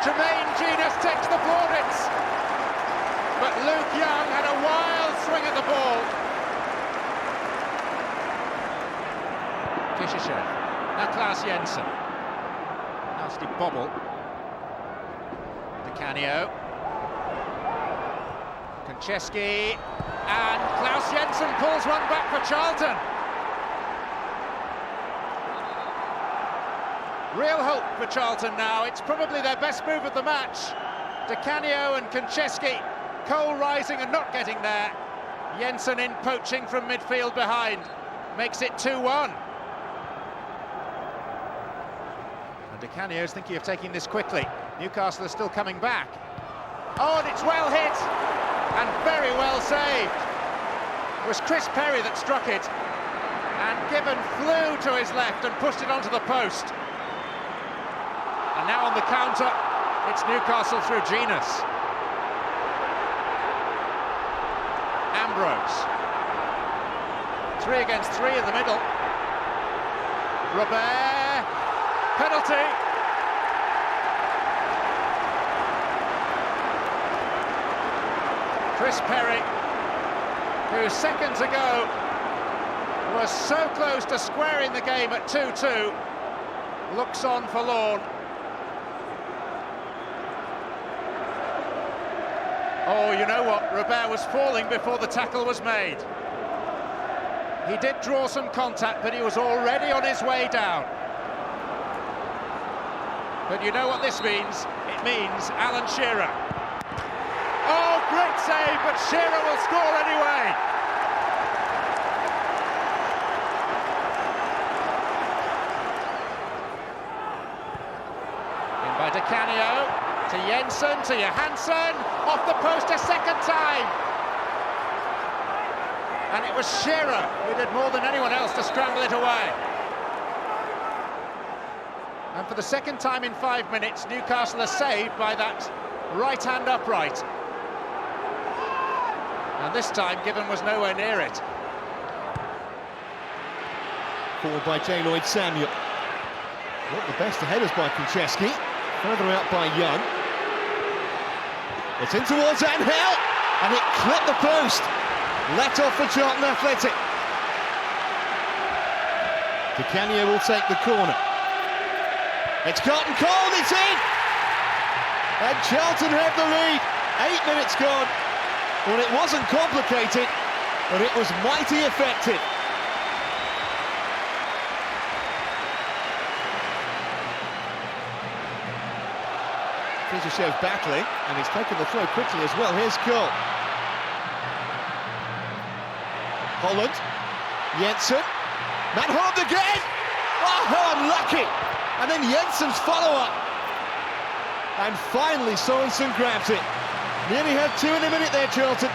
Jermaine Genius takes the plaudits, but Luke Young had a wild swing at the ball. Kishishev, now Klaus Jensen. Nasty bobble. Di Canio. Konchesky, and Klaus Jensen pulls one back for Charlton. Real hope for Charlton now. It's probably their best move of the match. Di Canio and Konchesky, Cole rising and not getting there. Jensen in poaching from midfield behind. Makes it 2-1. And Di Canio's thinking of taking this quickly. Newcastle are still coming back. Oh, and it's well hit! And very well saved. It was Chris Perry that struck it, and Gibbon flew to his left and pushed it onto the post. And now on the counter, it's Newcastle through Genius. Ambrose. 3 against 3 in the middle. Robert. Penalty. Chris Perry, who seconds ago was so close to squaring the game at 2-2, looks on forlorn. Oh, you know what? Robert was falling before the tackle was made. He did draw some contact, but he was already on his way down. But you know what this means? It means Alan Shearer. Oh, great save, but Shearer will score anyway. In by Di Canio, to Jensen, to Johansson, off the post a second time. And it was Shearer who did more than anyone else to scramble it away. And for the second time in 5 minutes, Newcastle are saved by that right-hand upright. And this time, Given was nowhere near it. Forward by J. Lloyd Samuel. Not the best of headers by Konchesky. Further out by Young. It's in towards Angel, and it clipped the post. Let off for Charlton Athletic. Di Canio will take the corner. It's Carlton Cole, it's in! And Charlton have the lead. 8 minutes gone. Well, it wasn't complicated, but it was mighty effective. Fischer battling, and he's taken the throw quickly as well. Here's Cole. Holland, Jensen, Matt Holland again! Oh, how unlucky! And then Jensen's follow-up. And finally Sorensen grabs it. Nearly had 2 in a minute there, Charlton.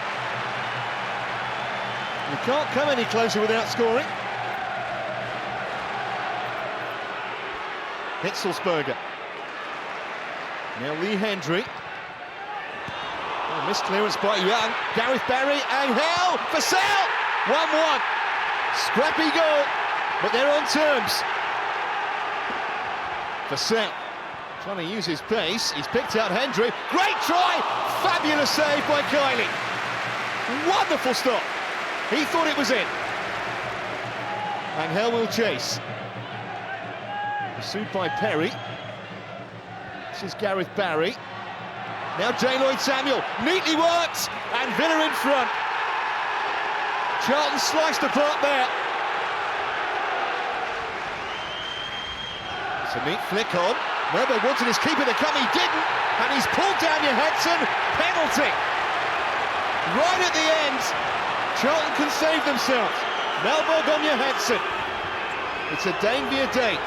You can't come any closer without scoring. Hitzelsberger. Now Lee Hendry. Oh, missed clearance by Young. Gareth Barry, Angel, for Sale! 1-1. Scrappy goal, but they're on terms. Vassell trying to use his pace. He's picked out Hendry. Great try! Fabulous save by Kiley. Wonderful stop. He thought it was in. Angel will chase. Pursued by Perry. This is Gareth Barry. Now J. Lloyd Samuel. Neatly works. And Villa in front. Charlton sliced apart there. It's a neat flick on. Melberg wanted his keeper to come, he didn't. And he's pulled down Johansson. Penalty. Right at the end. Charlton can save themselves. Melberg on Johansson. It's a Danevia day.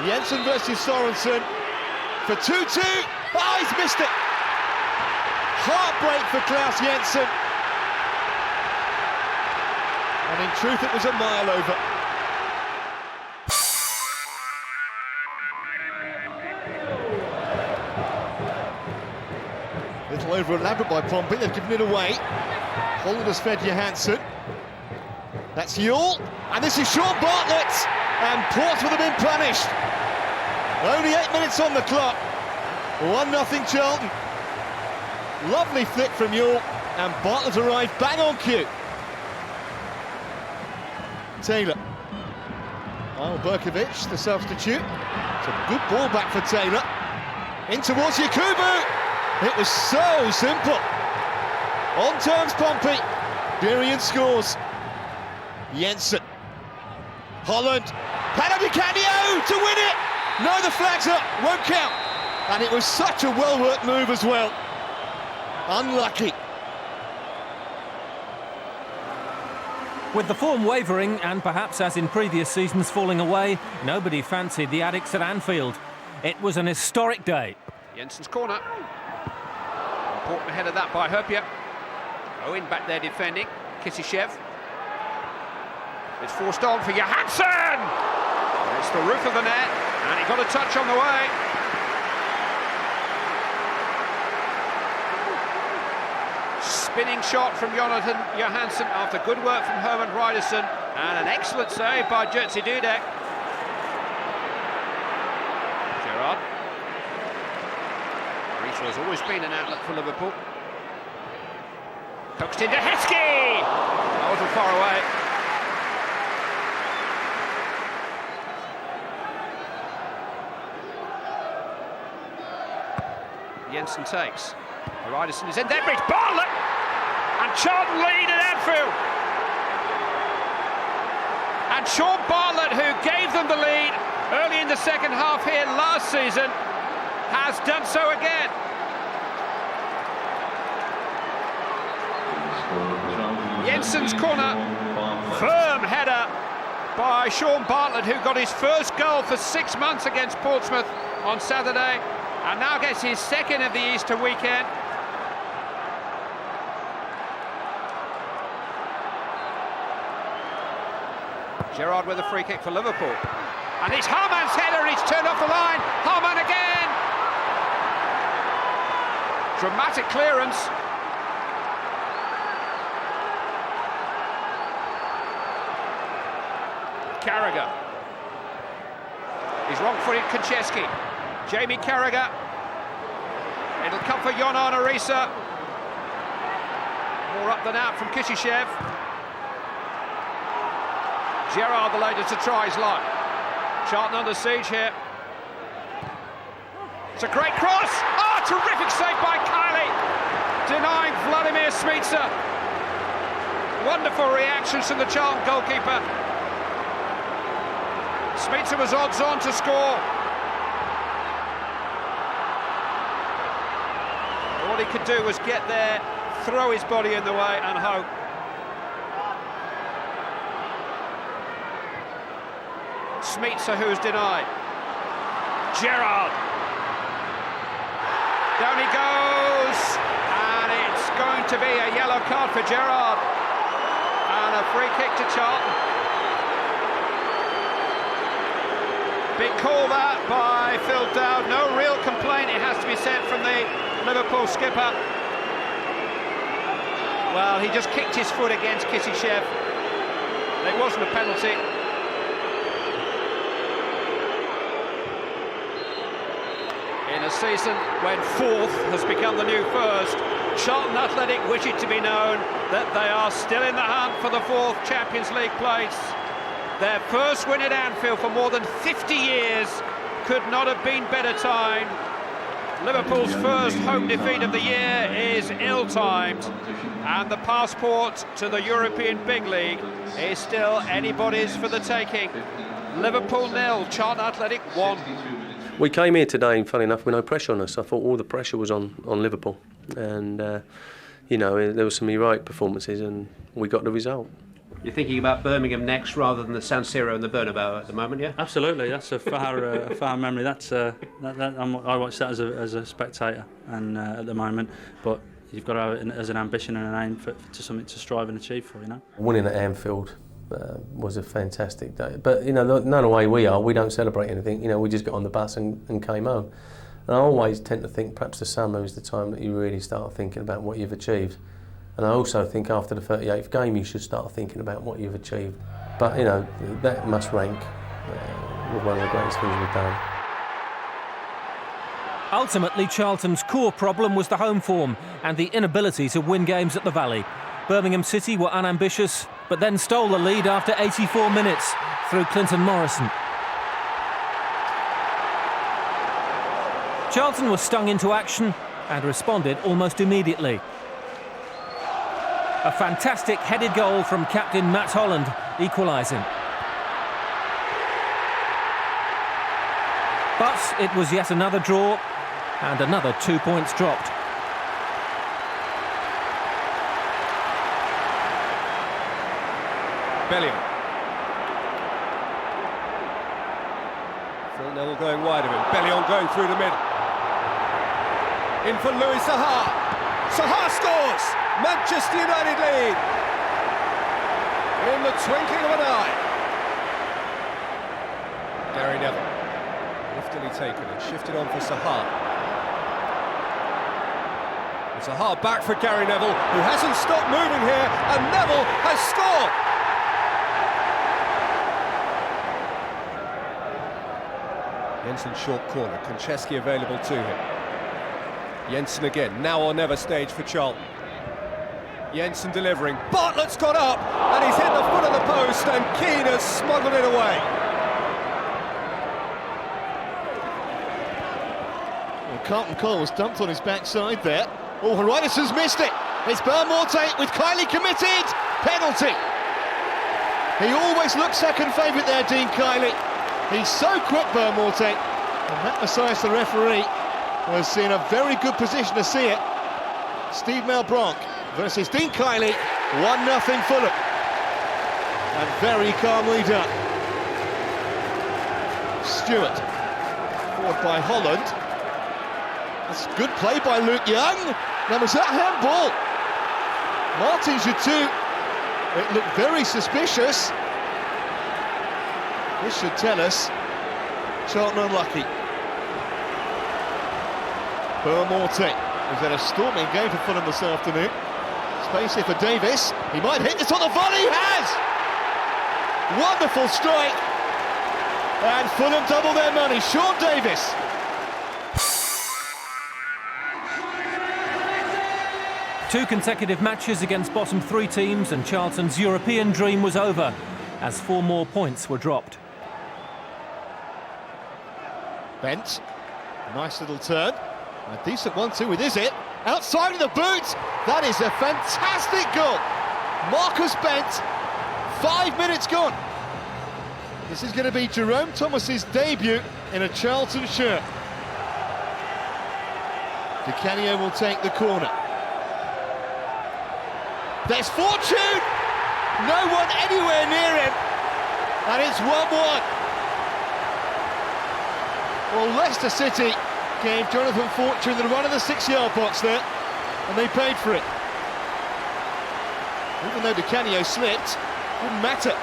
Jensen versus Sorensen. For 2-2. Oh, he's missed it. Heartbreak for Klaus Jensen. And in truth, it was a mile over. Little over elaborate by Pompey, they've given it away. Holland has fed Johansson. That's Yule, and this is Sean Bartlett, and Portsmouth have been punished. Only 8 minutes on the clock. 1-0 Charlton. Lovely flick from Yule, and Bartlett arrived bang on cue. Taylor. Oh, Berkovic, the substitute. It's a good ball back for Taylor. In towards Yakubu. It was so simple. On terms, Pompey. Durian scores. Jensen. Holland. Di Canio to win it. No, the flag's up. Won't count. And it was such a well-worked move as well. Unlucky. With the form wavering and perhaps as in previous seasons falling away, nobody fancied the Addicks at Anfield. It was an historic day. Jensen's corner. Important ahead of that by Herpier. Owen back there defending. Kisishev. It's forced on for Johansson! It's the roof of the net, and he got a touch on the way. Spinning shot from Jonathan Johansson after good work from Herman Ryderson, and an excellent save by Jerzy Dudek. Gerrard. Marisa has always been an outlet for Liverpool. Coaxed into Heskey! That wasn't far away. Jensen takes. Riderson is in there, it's Bartlett! And Charlton lead at Anfield. And Sean Bartlett, who gave them the lead early in the second half here last season, has done so again. Jensen's corner, firm header by Sean Bartlett, who got his first goal for 6 months against Portsmouth on Saturday, and now gets his second of the Easter weekend. Gerrard with a free kick for Liverpool. And it's Harman's header, and it's turned off the line. Harman again. Dramatic clearance. Carragher. He's wrong-footed Konchesky. Jamie Carragher. It'll come for Jon Arne Riise. More up than out from Kishishev. Gerrard the latest to try his luck. Charlton under siege here. It's a great cross. Oh, terrific save by Kylie, denying Vladimir Smica. Wonderful reactions from the Charlton goalkeeper. Smica was odds on to score. All he could do was get there, throw his body in the way and hope. Smica, who's denied. Gerrard. Down he goes, and it's going to be a yellow card for Gerrard, and a free kick to Charlton. Big call that by Phil Dowd. No real complaint, it has to be said, from the Liverpool skipper. Well, he just kicked his foot against Kishishev. It wasn't a penalty. In a season when fourth has become the new first, Charlton Athletic wish it to be known that they are still in the hunt for the fourth Champions League place. Their first win at Anfield for more than 50 years could not have been better timed. Liverpool's first home defeat of the year is ill-timed, and the passport to the European big league is still anybody's for the taking. Liverpool 0, Charlton Athletic 1. We came here today, and funny enough, with no pressure on us. I thought all the pressure was on Liverpool, and you know, there were some heroic performances, and we got the result. You're thinking about Birmingham next rather than the San Siro and the Bernabeu at the moment, yeah? Absolutely, that's a far memory. That's I watch that as a spectator, and at the moment, but you've got to have it as an ambition and an aim to something to strive and achieve for, you know. Winning at Anfield was a fantastic day, but you know, none the way we are, we don't celebrate anything. You know, we just got on the bus and came home. And I always tend to think perhaps the summer is the time that you really start thinking about what you've achieved. And I also think after the 38th game you should start thinking about what you've achieved. But you know, that must rank with one of the greatest things we've done. Ultimately, Charlton's core problem was the home form and the inability to win games at the Valley. Birmingham City were unambitious, but then stole the lead after 84 minutes through Clinton Morrison. Charlton was stung into action and responded almost immediately. A fantastic headed goal from captain Matt Holland, equalising. But it was yet another draw and another 2 points dropped. Bellingham. Phil Neville going wide of him. Bellingham going through the middle. In for Louis Saha. Saha scores! Manchester United lead. In the twinkling of an eye. Gary Neville. Liftily taken and shifted on for Saha. And Saha back for Gary Neville, who hasn't stopped moving here, and Neville has scored! Jensen short corner, Konchesky available to him. Jensen again, now or never stage for Charlton. Jensen delivering, Bartlett's got up, and he's hit the foot of the post, and Keane has smuggled it away. Well, Carlton Cole was dumped on his backside there. Oh, Horizon's missed it. It's Bermorte with Kiley committed. Penalty. He always looks second favourite there, Dean Kiley. He's so quick, Bermorte. And that, besides the referee, was in a very good position to see it. Steve Malbranc versus Dean Kiley, 1-0 Fulham. And very calmly done. Stewart, forward by Holland. That's good play by Luke Young. Now, was that handball? Martin Joutou, it looked very suspicious. This should tell us Charlton unlucky. Bermorte, who's had a storming game for Fulham this afternoon. Space here for Davis. He might hit this on the volley. He has! Wonderful strike. And Fulham double their money. Sean Davis. Two consecutive matches against bottom three teams and Charlton's European dream was over as 4 more points were dropped. Bent, nice little turn. A decent 1-2 with Is It. Outside of the boot. That is a fantastic goal. Marcus Bent, 5 minutes gone. This is going to be Jerome Thomas's debut in a Charlton shirt. Di Canio will take the corner. There's Fortune! No one anywhere near him. And it's 1-1. Well, Leicester City gave Jonathan Fortune the run of the 6-yard box there, and they paid for it. Even though Di Canio slipped, didn't matter.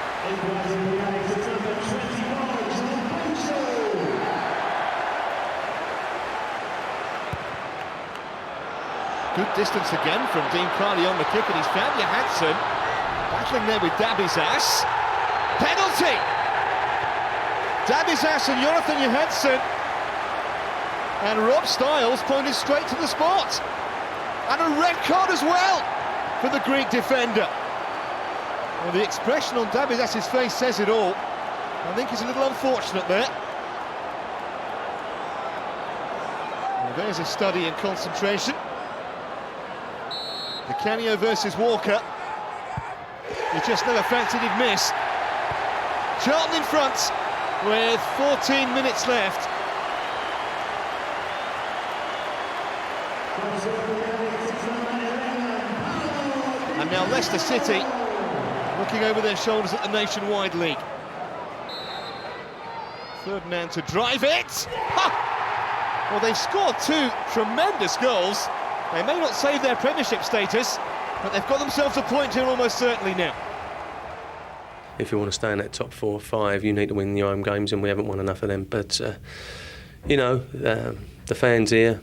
Good distance again from Dean Kiley on the kick, and he's found Johansson. Battling there with Dabizas. Penalty! Dabizas and Jonathan Johansson. And Rob Styles pointed straight to the spot. And a red card as well for the Greek defender. Well, the expression on Dabizas' face says it all. I think it's a little unfortunate there. Well, there's a study in concentration. Di Canio versus Walker. He just never fancied he'd miss. Charlton in front with 14 minutes left. And now Leicester City looking over their shoulders at the Nationwide League. Ferdinand to drive it. Ha! Well, they've scored 2 tremendous goals. They may not save their Premiership status, but they've got themselves a point here almost certainly now. If you want to stay in that top 4 or 5, you need to win your home games, and we haven't won enough of them. But, you know, the fans here,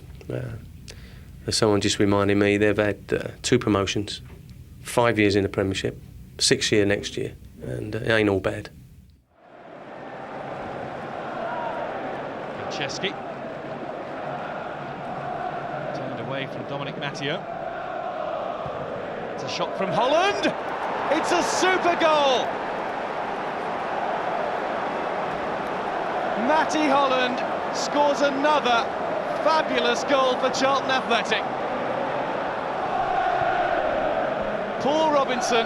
as someone just reminded me, they've had 2 promotions, 5 years in the Premiership, 6th year next year, and it ain't all bad. Franceschi. Turned away from Dominic Matteo. It's a shot from Holland. It's a super goal. Matty Holland scores another fabulous goal for Charlton Athletic. Paul Robinson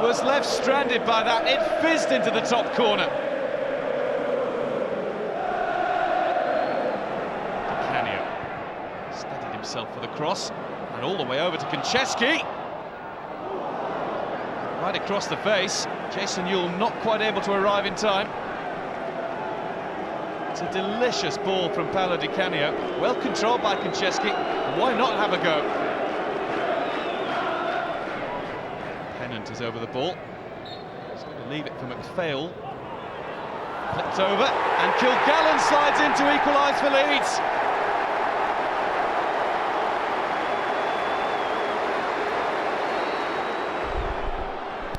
was left stranded by that. It fizzed into the top corner. Di Canio steadied himself for the cross and all the way over to Konchesky. Right across the face. Jason Ewell not quite able to arrive in time. It's a delicious ball from Paolo Di Canio, well controlled by Konchesky. Why not have a go? Pennant is over the ball. He's going to leave it for McPhail. Flipped over, and Kilgallen slides in to equalise for Leeds.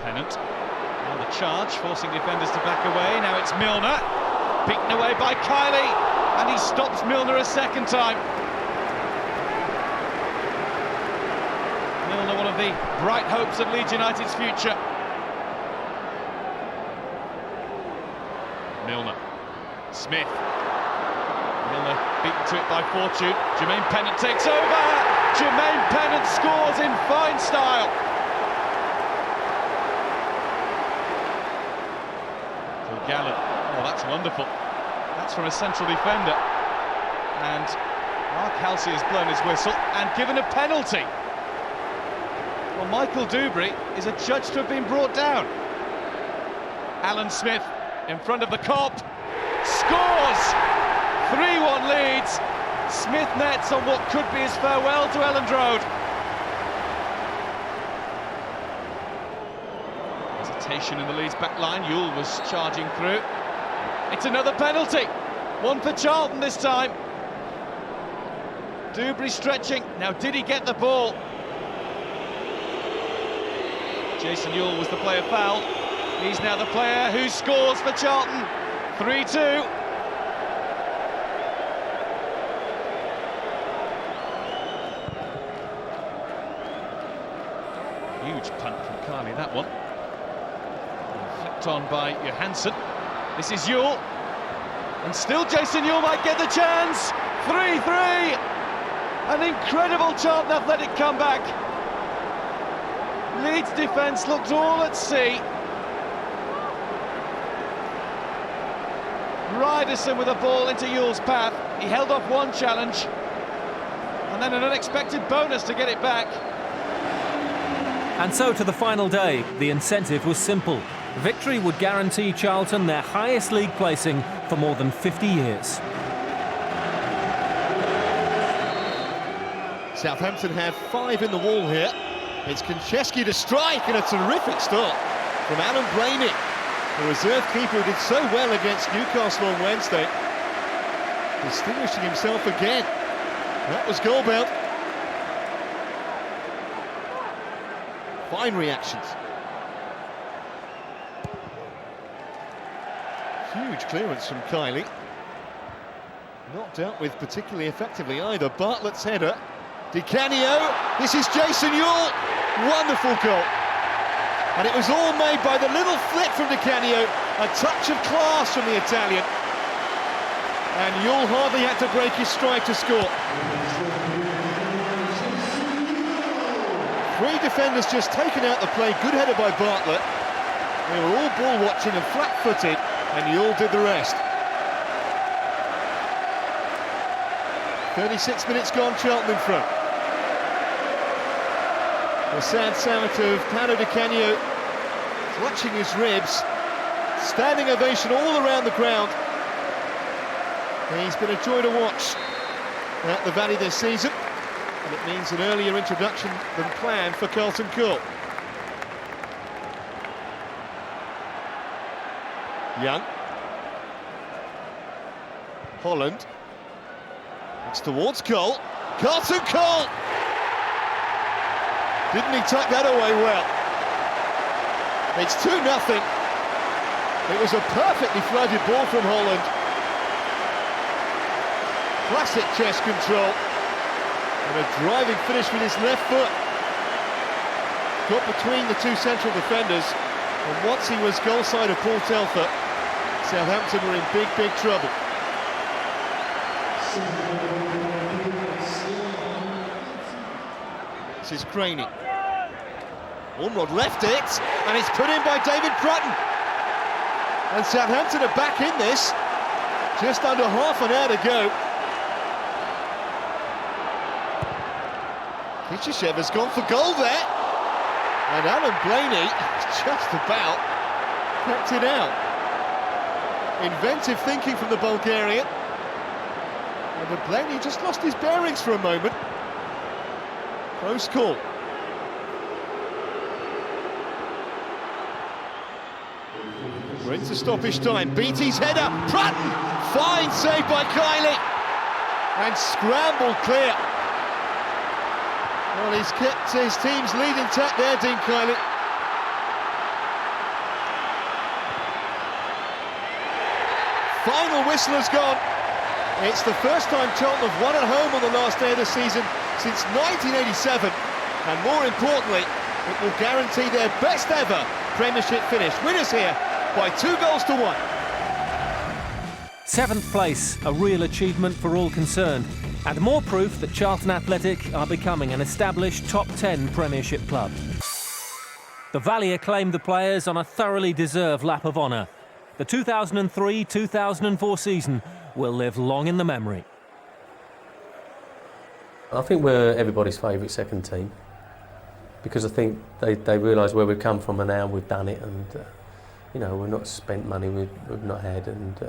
Pennant on the charge, forcing defenders to back away. Now it's Milner. Beaten away by Kiley, and he stops Milner a second time. Milner, one of the bright hopes of Leeds United's future. Milner. Smith. Milner beaten to it by Fortune. Jermaine Pennant takes over. Jermaine Pennant scores in fine style. Gallen. Oh, that's wonderful. That's from a central defender. And Mark Halsey has blown his whistle and given a penalty. Well, Michael Dewberry is adjudged to have been brought down. Alan Smith in front of the Kop. Scores! 3-1 leads. Smith nets on what could be his farewell to Elland Road. Hesitation in the Leeds back line. Ewell was charging through. It's another penalty. One for Charlton this time. Dewberry stretching. Now, did he get the ball? Jason Ewell was the player fouled. He's now the player who scores for Charlton. 3-2. Huge punt from Carney, that one. Flipped on by Johansson. This is Ewell. And still Jason Ewell might get the chance. 3-3. An incredible Charlton Athletic comeback. Leeds defence looked all at sea. Ryderson with a ball into Ewell's path. He held off one challenge. And then an unexpected bonus to get it back. And so to the final day. The incentive was simple. Victory would guarantee Charlton their highest league placing for more than 50 years. Southampton have 5 in the wall here. It's Konchesky to strike, and a terrific start from Alan Blaney, the reserve keeper who did so well against Newcastle on Wednesday. Distinguishing himself again. That was goal bound. Fine reactions. Huge clearance from Kiley. Not dealt with particularly effectively either. Bartlett's header. Di Canio. This is Jason Ewell. Wonderful goal. And it was all made by the little flick from Di Canio. A touch of class from the Italian. And Ewell hardly had to break his stride to score. 3 defenders just taken out the play. Good header by Bartlett. They were all ball watching and flat-footed, and Ewell did the rest. 36 minutes gone, Charlton in front. The sad sight of Paolo Di Canio clutching his ribs. Standing ovation all around the ground. He's been a joy to watch at the Valley this season, and it means an earlier introduction than planned for Carlton Cole. Young. Holland. It's towards Cole. Carlton Cole! Didn't he tuck that away well? It's 2-0. It was a perfectly floated ball from Holland. Classic chest control. And a driving finish with his left foot. Got between the 2 central defenders. And once he was goal side of Paul Telfer, Southampton were in big, big trouble. This is Craney. Ormrod left it, and it's put in by David Prutton. And Southampton are back in this. Just under half an hour to go. Kichyshev has gone for goal there. And Alan Blaney just about kept it out. Inventive thinking from the Bulgarian. And Blaney just lost his bearings for a moment. Close call. We're into stoppage time. Beattie's header. Prutton! Fine save by Kiley. And scrambled clear. Well, he's kept his team's lead intact there, Dean Kiley. Final whistle has gone. It's the first time Charlton have won at home on the last day of the season since 1987, and more importantly, it will guarantee their best ever Premiership finish. Winners here by 2-1. 7th place, a real achievement for all concerned, and more proof that Charlton Athletic are becoming an established top 10 Premiership club. The Valley acclaimed the players on a thoroughly deserved lap of honour. The 2003-2004 season will live long in the memory. I think we're everybody's favourite second team, because I think they realise where we've come from and how we've done it, and you know, we've not spent money we've not had, and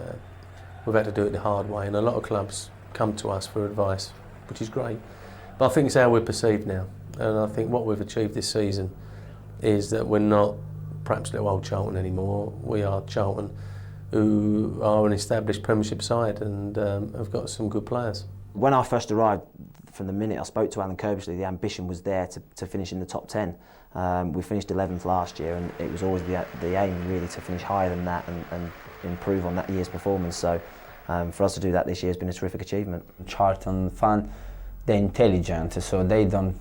we've had to do it the hard way, and a lot of clubs come to us for advice, which is great. But I think it's how we're perceived now, and I think what we've achieved this season is that we're not perhaps little old Charlton anymore. We are Charlton, who are an established Premiership side and have got some good players. When I first arrived, from the minute I spoke to Alan Kirbishley, the ambition was there to finish in the top 10. We finished 11th last year, and it was always the aim really to finish higher than that and improve on that year's performance. So for us to do that this year has been a terrific achievement. Charlton fan, they're intelligent, so they don't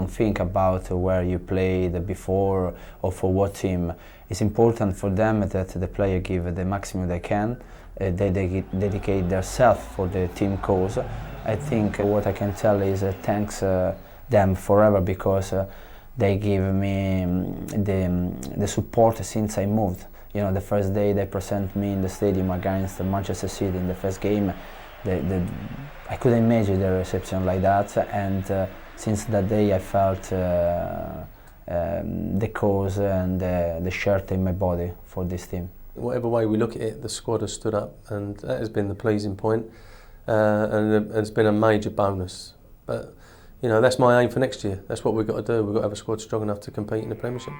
think about where you played before or for what team. It's important for them that the player give the maximum they can. They dedicate themselves for the team cause. I think what I can tell is thanks them forever, because they give me the support since I moved. You know, the first day they present me in the stadium against Manchester City in the first game, I couldn't imagine the reception like that, and since that day I felt the cause and the shirt in my body for this team. Whatever way we look at it, the squad has stood up, and that has been the pleasing point, and it's been a major bonus. But you know, that's my aim for next year. That's what we've got to do. We've got to have a squad strong enough to compete in the Premiership.